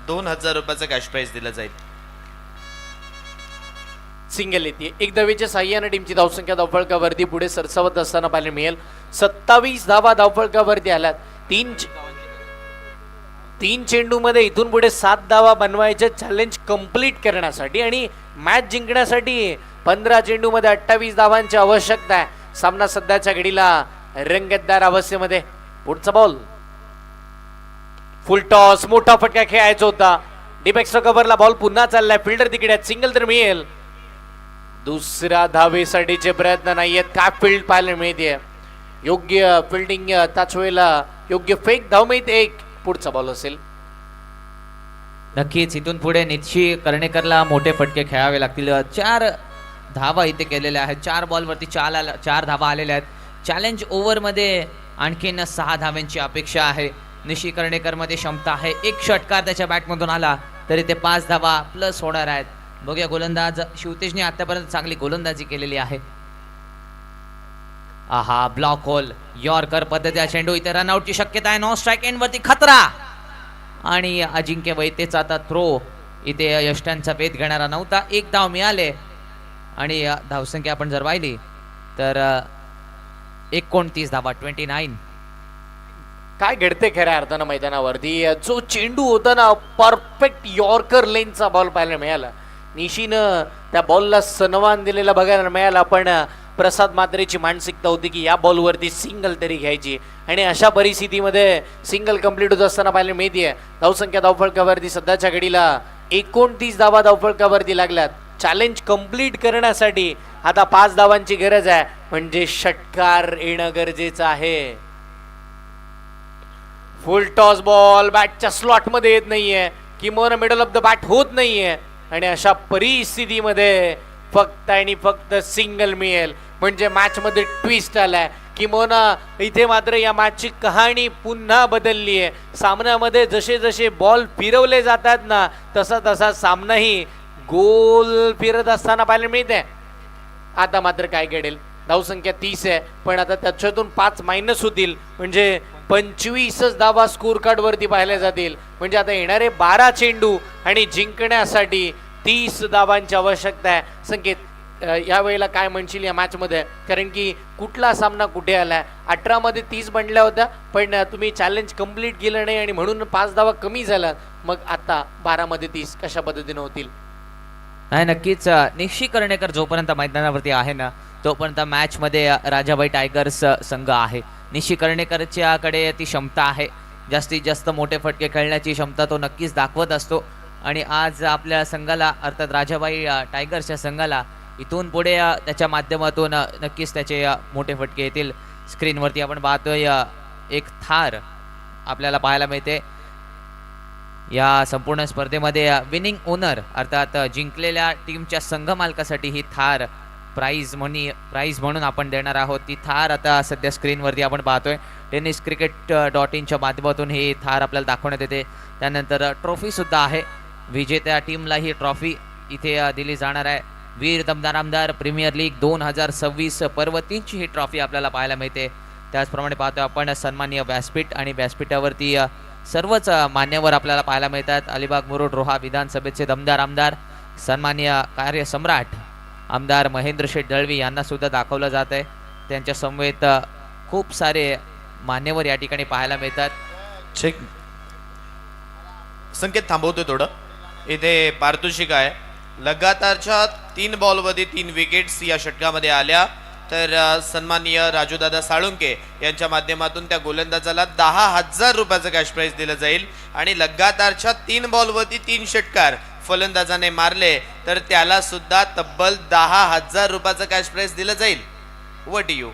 2000 रुपयाचं कॅश प्राइज दिलं जाईल.
सिंगल येते. 1 धावेच्या साह्याने टीमची धावसंख्या धावफलकावरती पुढे सरसावत असताना पाहायला मिळेल. 27 धावा धावफलकावरती आल्यात. 3 चेंडूमध्ये इथून पुढे 7 धावा बनवायचे चॅलेंज कंप्लीट करण्यासाठी आणि मॅच जिंकण्यासाठी 15 चेंडूमध्ये 28 धावांची आवश्यकता आहे. सामना सध्याच्या घडीला रंगतदार अवस्थेमध्ये. पुढचा बॉल फुल टॉस. मोठा फटका खेळायचा होता. डीप एक्स्ट्रा कव्हरला बॉल पुन्हा चाललाय. फिल्डर तिकडे आहेत. सिंगल तर मिळेल. दुसऱ्या धावेसाठीचे प्रयत्न नाहीयेत. काय फील्ड पाहायला मिळते, योग्य फिल्डिंग, त्याच वेळेला योग्य फेक धाव मिळते. एक पुढचा बॉल असेल.
नक्कीच इथून पुढे निश्चित कर्णेकरला मोठे फटके खेळावे लागतील. 4 धावा इथे केलेल्या आहेत. 4 बॉलवरती 4 धावा आलेल्या आहेत. चॅलेंज ओव्हरमध्ये आणखीन 6 धाव्यांची अपेक्षा आहे. निशी कर्णेकरमध्ये क्षमता आहे. एक षटकार त्याच्या बॅटमधून आला तरी ते 5 धावा प्लस होणार आहेत. बघूया, गोलंदाज शिवतेजने आतापर्यंत चांगली गोलंदाजी केलेली आहे. आहा, ब्लॉक होल, यॉर्कर पद्धतीचा चेंडू, इथे रनआउटची शक्यता आहे. नो स्ट्राईक एंडवरती खतरा आणि अजिंक्य वैतेचा आता थ्रो इथे यष्टांचा वेध घेणारा नव्हता. 1 धाव मिळाले आणि धावसंख्या आपण जर पाहिली तर 29 धावा, 29.
काय घडते खऱ्या अर्थानं मैदानावरती. जो चेंडू होता ना, परफेक्ट यॉर्कर लेनचा बॉल पाहायला मिळाला. निशीनं त्या बॉलला सन्मान दिलेला बघायला मिळाला. पण प्रसाद मात्रेची मानसिकता होती की या बॉलवरती सिंगल तरी घ्यायची आणि अशा परिस्थितीमध्ये सिंगल कंप्लीट होत असताना पाहायला मिळते. धावसंख्या धावफलकावरती सध्याच्या घडीला 29 धावा धावफलकावरती लागल्यात. चॅलेंज कंप्लीट करण्यासाठी आता 5 धावांची गरज आहे, म्हणजे षटकार येणं गरजेचं आहे. फुल टॉस बॉल बॅटच्या स्लॉट मध्ये येत नाहीये, किंवा मिडल ऑफ द बॅट होत नाहीये आणि अशा परिस्थितीमध्ये फक्त आणि फक्त सिंगल मिळेल म्हणजे मॅच मध्ये ट्विस्ट आलाय. किंवा इथे मात्र या मॅचची कहाणी पुन्हा बदलली आहे. सामन्यामध्ये जसे जसे बॉल फिरवले जातात ना, तसा तसा सामनाही गोल फिरत असताना पाहायला मिळते. आता मात्र काय घडेल, धावसंख्या 30 आहे, पण आता त्याच्यातून 5 मायनस होतील म्हणजे 25च धावा स्कोर कार्ड वरती पाहिल्या जातील. म्हणजे आता येणारे 12 चेंडू आणि जिंकण्यासाठी 30 धावांची आवश्यकता आहे. संकेत, या वेळेला काय म्हणशील या मॅच मध्ये, कारण की कुठला सामना कुठे आलाय. 18 मध्ये 30 बनल्या होत्या, पण तुम्ही चॅलेंज कंप्लीट केलं नाही आणि म्हणून 5 धावा कमी झाल्या. मग आता 12 मध्ये 30 कशा पद्धतीने होतील.
नाही, नक्कीच निशी कर्णेकर जोपर्यंत मैदानावरती आहे ना, तोपर्यंत मॅच मध्ये राजाबाई टायगर्स संघ आहे. निशी कर्णेकरच्याकडे ती क्षमता आहे, जास्तीत जास्त मोठे फटके खेळण्याची क्षमता तो नक्कीच दाखवत असतो. आणि आज आपल्या संघाला, अर्थात राजाबाई टायगर्सच्या संघाला इथून पुढे त्याच्या माध्यमातून नक्कीच त्याचे मोठे फटके येतील. स्क्रीनवरती आपण पाहतोय एक थार आपल्याला पाहायला मिळते. या संपूर्ण स्पर्धेमध्ये विनिंग ओनर अर्थात जिंकलेल्या टीमच्या संघ मालकासाठी ही थार प्राइज म्हणून आपण देणार आहोत. ती थार आता सध्या स्क्रीनवरती आपण पाहतोय. tenniscricket.in च्या माध्यमातून ही थार आपल्याला दाखवण्यात येते. त्यानंतर ट्रॉफीसुद्धा आहे. विजेत्या टीमला ही ट्रॉफी इथे दिली जाणार आहे. वीर दमदार आमदार प्रीमियर लीग 2026 पर्व 3ची ही ट्रॉफी आपल्याला पाहायला मिळते. त्याचप्रमाणे पाहतो आपण सन्माननीय व्यासपीठ, आणि व्यासपीठावरती सर्वच मान्यवर आपल्याला पाहायला मिळतात. अलिबाग मुरुड रोहा विधानसभेचे दमदार आमदार सन्माननीय कार्यसम्राट आमदार महेंद्र शेठ दळवी यांना सुद्धा दाखवलं जात आहे. त्यांच्या समवेत खूप सारे मान्यवर या ठिकाणी पाहायला मिळतात.
चेक संकेत थांबवतो थोडं. इथे पारितोषिक आहे. लगातारच्या 3 बॉलमध्ये 3 विकेट्स या षटकामध्ये आल्या तर सन्माननीय राजूदादा साळुंके यांच्या माध्यमातून त्या गोलंदाजाला 10,000 रुपयाचं कॅश प्राइज दिलं जाईल. आणि लगातारच्या 3 बॉलवरती 3 षटकार फलंदाजाने मारले तर त्याला सुद्धा तब्बल 10,000 रुपयाचं कॅश प्राइज दिलं जाईल. What you.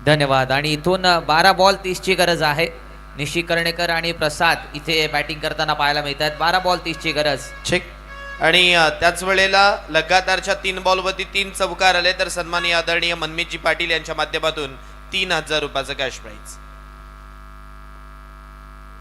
धन्यवाद. आणि इथून 12 बॉल 30ची गरज आहे. निशी कर्णेकर आणि प्रसाद इथे बॅटिंग करताना पाहायला मिळतात. 12 बॉल 30ची गरज.
चेक. आणि त्याच वेळेला लगातारच्या 3 बॉलवरती 3 चौकार आले तर सन्माननीय आदरणीय मनमीतजी पाटील यांच्या माध्यमातून 3,000 रुपयाचं कॅश प्राइज.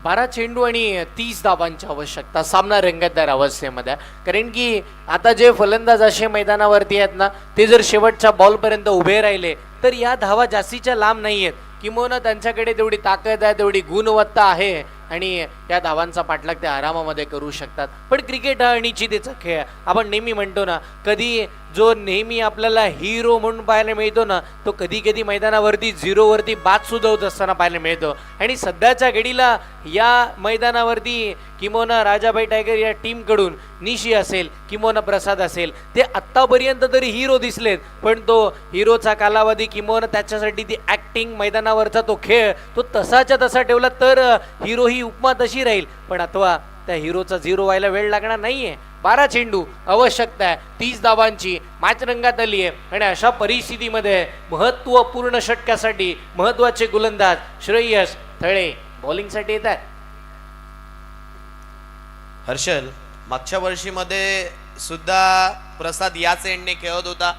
12 चेंडू आणि 30 धावांची आवश्यकता सामना रंगतदार अवस्थेमध्ये. कारण की आता जे फलंदाज असे मैदानावरती आहेत ना, ते जर शेवटच्या बॉलपर्यंत उभे राहिले तर या धावा जास्तीच्या लांब नाही आहेत. किंवा त्यांच्याकडे तेवढी ताकद आहे, तेवढी गुणवत्ता आहे आणि या धावांचा पाठलाग ते आरामामध्ये करू शकतात. पण क्रिकेट हा अनिश्चिततेचा खेळ. आपण नेहमी म्हणतो ना, कधी जो नेहमी आपल्याला हिरो म्हणून पाहायला मिळतो ना, तो कधी कधी मैदानावरती 0वरती बाद सुद्धा होत असताना पाहायला मिळतो. आणि सध्याच्या घडीला या मैदानावरती किंवा राजाबाई टायगर या टीमकडून निशी असेल किंवा प्रसाद असेल, ते आत्तापर्यंत तरी हिरो दिसलेत, पण तो हिरोचा कालावधी किंवा त्याच्यासाठी ती ॲक्टिंग, मैदानावरचा तो खेळ तो तसाच्या तसा ठेवला तर हिरो ही उपमा तशी राहील. पण अथवा त्या हिरोचा 0 व्हायला वेळ लागणार नाहीये. 12 चेंडू आवश्यकता आहे 30 धावांची, मॅच रंगात आली आहे आणि अशा परिस्थितीमध्ये महत्त्वपूर्ण षटकासाठी महत्त्वाचे गोलंदाज श्रेयस थळे बॉलिंगसाठी येत आहेत.
हर्षल, मागच्या वर्षीमध्ये सुद्धा प्रसाद याच एंडने खेळत होता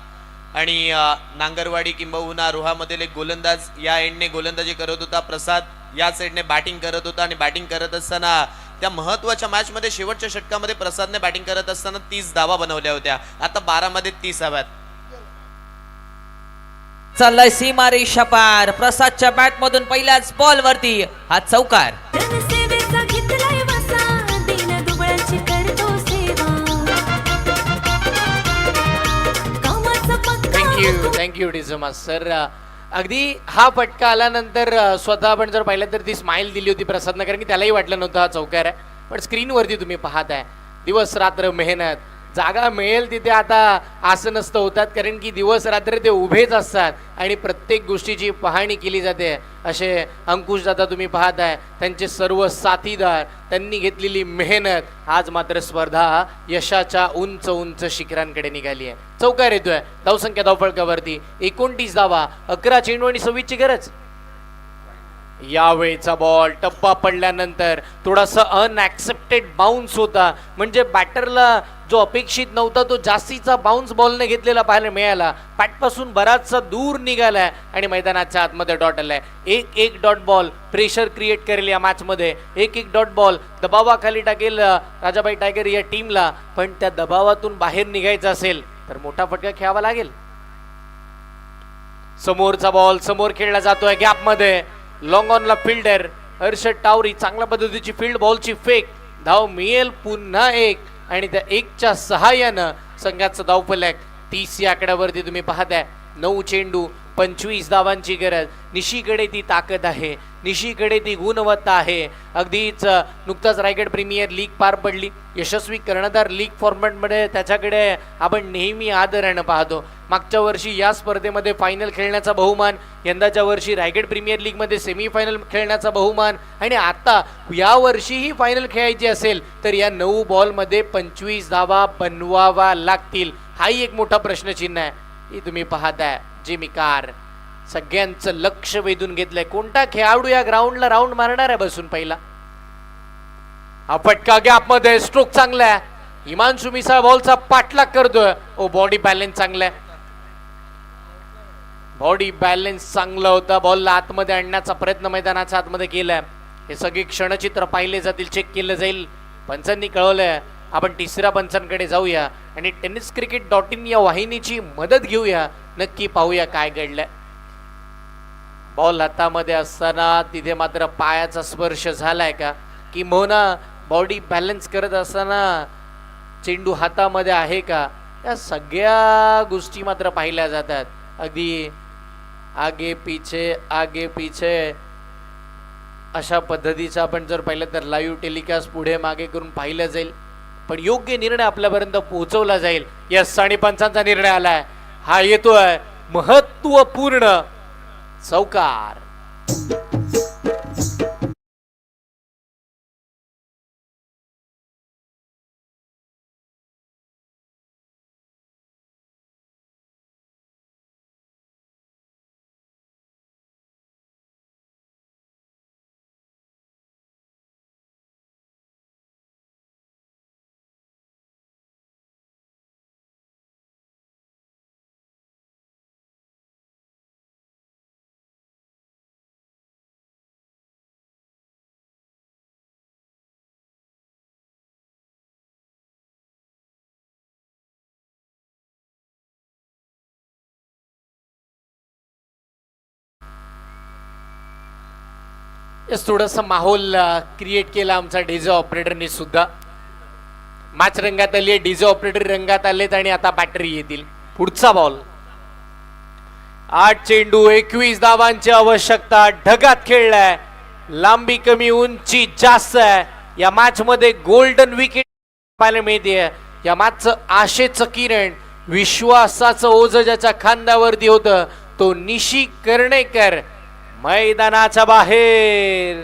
आणि नांगरवाडी किंबहुना रोहामधील एक गोलंदाज या एंडने गोलंदाजी करत होता. प्रसाद याच एंडने बॅटिंग करत होता आणि बॅटिंग करत असताना त्या महत्वाच्या मॅच मध्ये शेवटच्या षटकामध्ये प्रसादने बॅटिंग करत असताना 30 धावा बनवल्या होत्या. आता 12 मध्ये 30 हव्यात.
चाललाय सीमारेषा पार. प्रसादच्या बॅट मधून पहिल्याच बॉल वरती हा चौकार.
जनसेवेचा घेतलाय वसा दीन दुबळाची करतो सेवा कामाचा पक्का
थँक्यू डिझमा सर. अगदी हा फटका आल्यानंतर स्वतः आपण जर पाहिलं तर ती स्माइल दिली होती प्रसादनं, कारण की त्यालाही वाटलं नव्हतं हा चौकार आहे. पण स्क्रीनवरती तुम्ही पाहताय दिवस रात्र मेहनत, जागा मिळेल तिथे आता असं नसतं होतात, कारण की दिवस रात्र ते उभेच असतात आणि प्रत्येक गोष्टीची पाहणी केली जाते. असे अंकुश दादा तुम्ही पाहताय, त्यांचे सर्व साथीदार, त्यांनी घेतलेली मेहनत, आज मात्र स्पर्धा यशाच्या उंच उंच शिखरांकडे निघाली आहे. चौकार येतोय, धावसंख्या धावफलकावरती 29 धावा, 11 चेंडू आणि 26ची गरज. यावेळेचा बॉल टप्पा पडल्यानंतर थोडासा अनऍक्सेप्टेड बाउन्स होता, म्हणजे बॅटरला जो अपेक्षित नव्हता तो जास्तीचा बाउन्स बॉलने घेतलेला पाहायला मिळाला. पॅटपासून बराचसा दूर निघालाय आणि मैदानाच्या आतमध्ये डॉट आलाय. एक डॉट बॉल प्रेशर क्रिएट करेल या मॅचमध्ये, एक डॉट बॉल दबावाखाली टाकेल राजाबाई टायगर या टीमला. पण त्या दबावातून बाहेर निघायचं असेल तर मोठा फटका खेळावा लागेल. समोरचा बॉल समोर खेळला जातोय गॅपमध्ये, लॉंग ऑनला फिल्डर हर्षद टावरी, चांगल्या पद्धतीची फील्ड बॉलची फेक, धाव मिळेल पुन्हा एक आणि त्या 1च्या सहाय्यानं संघाचं धावफलक 30 या आकड्यावरती तुम्ही पाहताय. 9 चेंडू 25 धावांची गरज. निशीकडे ती ताकद आहे, निशीकडे ती गुणवत्ता आहे. अगदीच नुकताच रायगड प्रीमियर लीग पार पडली, यशस्वी कर्णधार लीग फॉर्मॅटमध्ये त्याच्याकडे आपण नेहमी आदरानं पाहतो. मागच्या वर्षी या स्पर्धेमध्ये फायनल खेळण्याचा बहुमान, यंदाच्या वर्षी रायगड प्रीमियर लीगमध्ये सेमीफायनल खेळण्याचा बहुमान आणि आता या वर्षीही फायनल खेळायची असेल तर या 9 बॉलमध्ये 25 धावा बनवावा लागतील. हाही एक मोठा प्रश्नचिन्ह आहे. ही तुम्ही पाहताय जिमी कार सगळ्यांचं लक्ष वेधून घेतलंय. कोणता खेळाडू या ग्राउंडला राऊंड मारणार आहे बसून पहिला? हा फटका गॅपमध्ये, स्ट्रोक चांगला आहे. हिमांशु मिसाळ बॉलचा पाठलाग करतोय. ओ बॉडी बॅलन्स चांगला आहे, बॉडी बॅलन्स चांगला होता. बॉलला आतमध्ये आणण्याचा प्रयत्न मैदानाच्या आतमध्ये केलाय. हे सगळे क्षणचित्र पाहिले जातील, चेक केलं जाईल. पंचांनी कळवलंय. आपण तिसऱ्या पंचांकडे जाऊया आणि tenniscricket.in या वाहिनीची मदत घेऊया, नक्की पाहूया काय घडलंय. बॉल हातामध्ये असताना तिथे मात्र पायाचा स्पर्श झालाय का, की मोना बॉडी बॅलन्स करत असताना चेंडू हातामध्ये आहे का, या सगळ्या गोष्टी मात्र पाहिल्या जातात. अगदी आगे पीछे अशा पद्धतीचं आपण जर पाहिलं तर लाईव्ह टेलिकास्ट पुढे मागे करून पाहिलं जाईल, पण योग्य निर्णय आपल्यापर्यंत पोहोचवला जाईल. यस, आणि पंचांचा निर्णय आलाय. हा येतोय महत्वपूर्ण चौकार. थोडासा माहोल क्रिएट केला आमचा डीजे ऑपरेटरने सुद्धा. मॅच रंगात आली, डीजे ऑपरेटर रंगात आलेत आणि आता बॅटरी येतील. पुढचा बॉल 8 चेंडू 21 धावांची आवश्यकता. ढगात खेळलाय, लांबी कमी उंची जास्त आहे. या मॅच मध्ये गोल्डन विकेट पाहायला मिळते. या मॅचचं आशेचं किरण, विश्वासाचं ओझ ज्याच्या खांद्यावरती होतं तो निशी कर्णेकर मैदानाच्या बाहेर.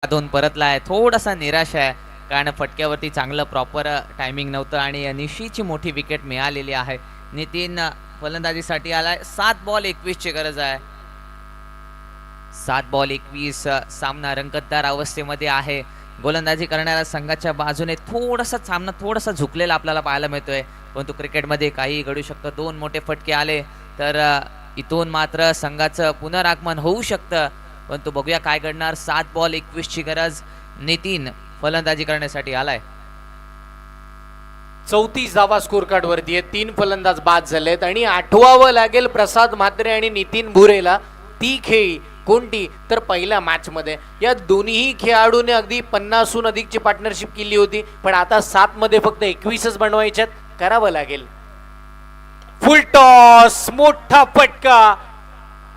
दोन परतला आहे, थोडासा निराश आहे कारण फटक्यावरती चांगलं प्रॉपर टायमिंग नव्हतं आणि निशीची मोठी विकेट मिळालेली आहे. नितीन फलंदाजीसाठी आलाय. 7 बॉल 21 ची गरज आहे. 7 बॉल 21, सामना रंगतदार अवस्थेमध्ये आहे. गोलंदाजी करणाऱ्या संघाच्या बाजूने सामना थोडासा झुकलेला आपल्याला पाहायला मिळतोय, परंतु क्रिकेटमध्ये काही घडू शकतं. 2 मोठे फटके आले तर इथून मात्र संघाचं पुनरागमन होऊ शकतं, परंतु बघूया काय घडणार. 7 बॉल 21 ची गरज. नितीन फलंदाजी करण्यासाठी आलाय.
34 धावा स्कोर कार्ड वरती आहे. 3 फलंदाज बाद झालेत आणि आठवावं लागेल प्रसाद म्हात्रे आणि नितीन भुरेला. ती खेळी कोणती तर पहिल्या मॅच मध्ये या दोन्ही खेळाडूने अगदी 50हून अधिकची पार्टनरशिप केली होती, पण आता 7 मध्ये फक्त 21च बनवायच्यात. करावं लागेल. फुल टॉस, मोठा फटका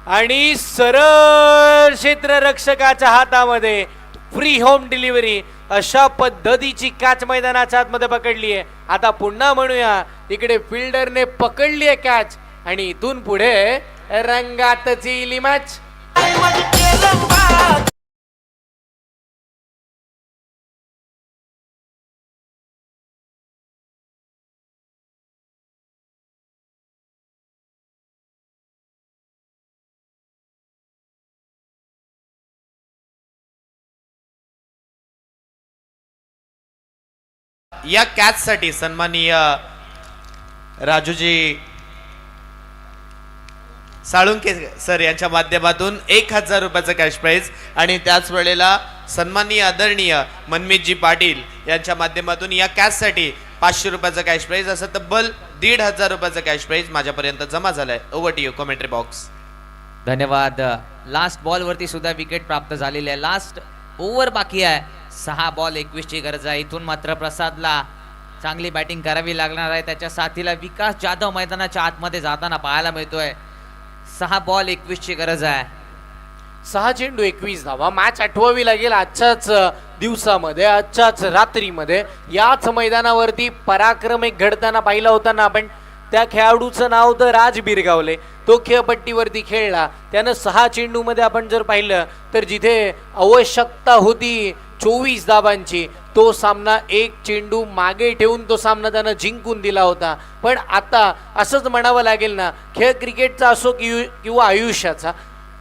आणि सरळ क्षेत्ररक्षकाच्या हातामध्ये फ्री होम डिलिव्हरी. अशा पद्धतीची कॅच मैदानाच्या आतमध्ये पकडली आहे. आता पुन्हा म्हणूया, इकडे फिल्डरने पकडली आहे कॅच आणि इथून पुढे रंगातच येईल मॅच.
या कॅच साठी सन्माननीय राजूजी साळुंके सर यांच्या माध्यमातून 1000 रुपयाचं कॅश प्राइज आणि त्याच वेळेला सन्माननीय आदरणीय मनमीतजी पाटील यांच्या माध्यमातून या कॅच साठी 500 रुपयाचं कॅश प्राइज, असं तब्बल 1500 रुपयाचं कॅश प्राइज माझ्यापर्यंत जमा झालंय. Over to you commentary box.
धन्यवाद. लास्ट बॉल वरती सुद्धा विकेट प्राप्त झालेली आहे. लास्ट ओव्हर बाकी आहे. 6 बॉल 21 ची गरज आहे. इथून मात्र प्रसादला चांगली बॅटिंग करावी लागणार आहे. त्याच्या साथीला विकास जाधव मैदानाच्या आतमध्ये जाताना पाहायला मिळतोय. 6 बॉल 21 ची गरज आहे.
6 चेंडू 21 धावा. मॅच आठवावी लागेल आजच्याच दिवसामध्ये, आजच्याच रात्रीमध्ये. याच मैदानावरती पराक्रम एक घडताना पाहिला होता ना आपण. त्या खेळाडूचं नाव तर राज बिरगावले. तो खेळपट्टीवरती खेळला. त्यानं 6 चेंडूमध्ये आपण जर पाहिलं तर जिथे आवश्यकता होती 24 धावांची, तो सामना 1 चेंडू मागे ठेवून तो सामना त्यानं जिंकून दिला होता. पण आता असंच म्हणावं लागेल ना, खेळ क्रिकेटचा असो किंवा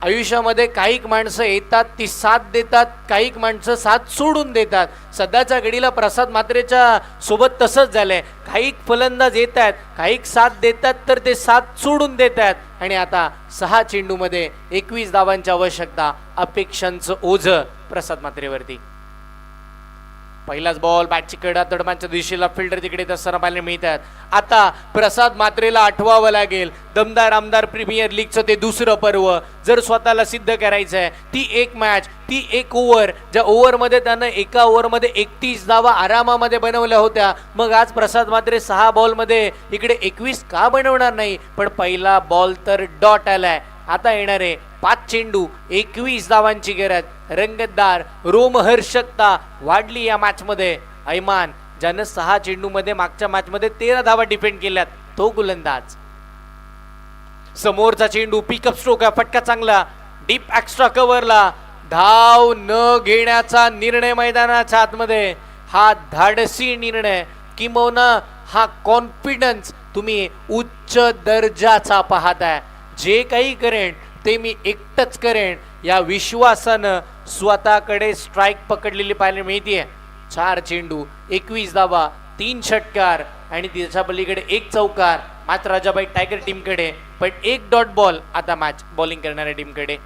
आयुष्यामध्ये काही माणसं येतात ती साथ देतात, काही माणसं साथ सोडून देतात. सध्याच्या घडीला प्रसाद म्हात्रेच्या सोबत तसंच झालंय. काही फलंदाज येतात, काही साथ देतात तर ते साथ सोडून देतात. आणि आता 6 चेंडूमध्ये 21 धावांची आवश्यकता. अपेक्षांचं ओझं प्रसाद म्हात्रेवरती. पहिलाच बॉल बॅटची कडा तडमांच्या दिशेला फिल्डर तिकडे असताना पाहायला मिळतात. आता प्रसाद म्हात्रेला आठवावं लागेल. दमदार आमदार प्रीमियर लीगचं ते दुसरं पर्व जर स्वतःला सिद्ध करायचं आहे. ती एक मॅच, ती एक ओव्हर, ज्या ओव्हरमध्ये त्यानं एका ओव्हरमध्ये 31 धावा आरामामध्ये बनवल्या होत्या. मग आज प्रसाद म्हात्रे 6 बॉलमध्ये इकडे 21 का बनवणार नाही. पण पहिला बॉल तर डॉट आलाय. आता येणारे 5 चेंडू 21 धावांची गरज. रंगतदार रोमहर्षकता वाढली या मॅच मध्ये. ऐमान ज्यानं 6 चेंडूमध्ये मागच्या मॅच मध्ये 13 धावा डिफेंड केल्यात, तो गोलंदाज. समोरचा चेंडू पिकअप स्ट्रोक आहे. फटका चांगला डीप एक्स्ट्रा कव्हरला. धाव न घेण्याचा निर्णय मैदानाच्या आतमध्ये. हा धाडसी निर्णय किंबहुना हा कॉन्फिडन्स तुम्ही उच्च दर्जाचा पाहताय. जे काही करेन ते मी एकटंच करेन या विश्वासानं स्वतःकडे स्ट्राईक पकडलेली पाहायला मिळतीये. 4 चेंडू 21 धावा, 3 षटकार आणि त्याच्या पलीकडे 1 चौकार. मात्र राजाबाई टायगर टीमकडे, पण 1 डॉट बॉल आता मॅच बॉलिंग करणाऱ्या टीमकडे.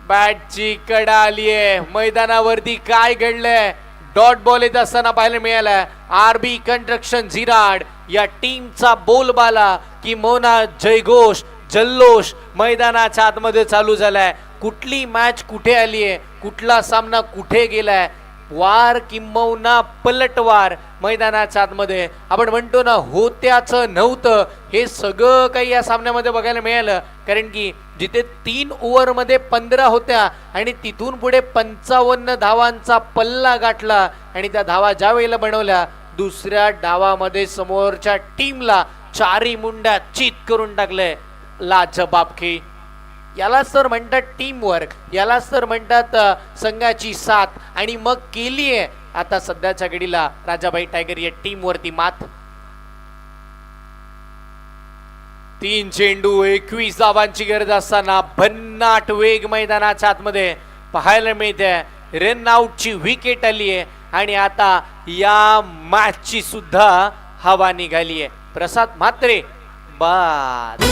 बॅटची कडा आलीये. मैदानावरती काय घडलंय. डॉट बॉल येत असताना पाहायला मिळालाय. आरबी कंस्ट्रक्शन झिराड या टीमचा बोलबाला की मोना जयघोष जल्लोष मैदानाच्या आतमध्ये चालू झालाय. कुठली मॅच कुठे आली आहे, कुठला सामना कुठे गेलाय. वार किंबहुना पलटवार मैदानाच्या आतमध्ये. आपण म्हणतो ना होत्याचं नव्हतं, हे सगळं काही या सामन्यामध्ये बघायला मिळालं. कारण की जिथे 3 ओव्हरमध्ये 15 होत्या आणि तिथून पुढे 55 धावांचा पल्ला गाठला आणि त्या धावा ज्या वेळेला बनवल्या, दुसऱ्या डावामध्ये समोरच्या टीमला 4 मुंड्या चित करून टाकले. लाजबाब खेळ. यालाच तर म्हणतात टीम वर्क, यालाच तर म्हणतात संघाची साथ. आणि मग केलीये आता सध्याच्या घडीला राजाबाई टायगर या टीम वरती मात. 3 चेंडू 21 धावांची गरज असताना भन्नाट वेग मैदानाच्या आतमध्ये पाहायला मिळते. रन आउटची विकेट आली आहे आणि आता या मॅचची सुद्धा हवा निघाली आहे. प्रसाद म्हात्रे बाद.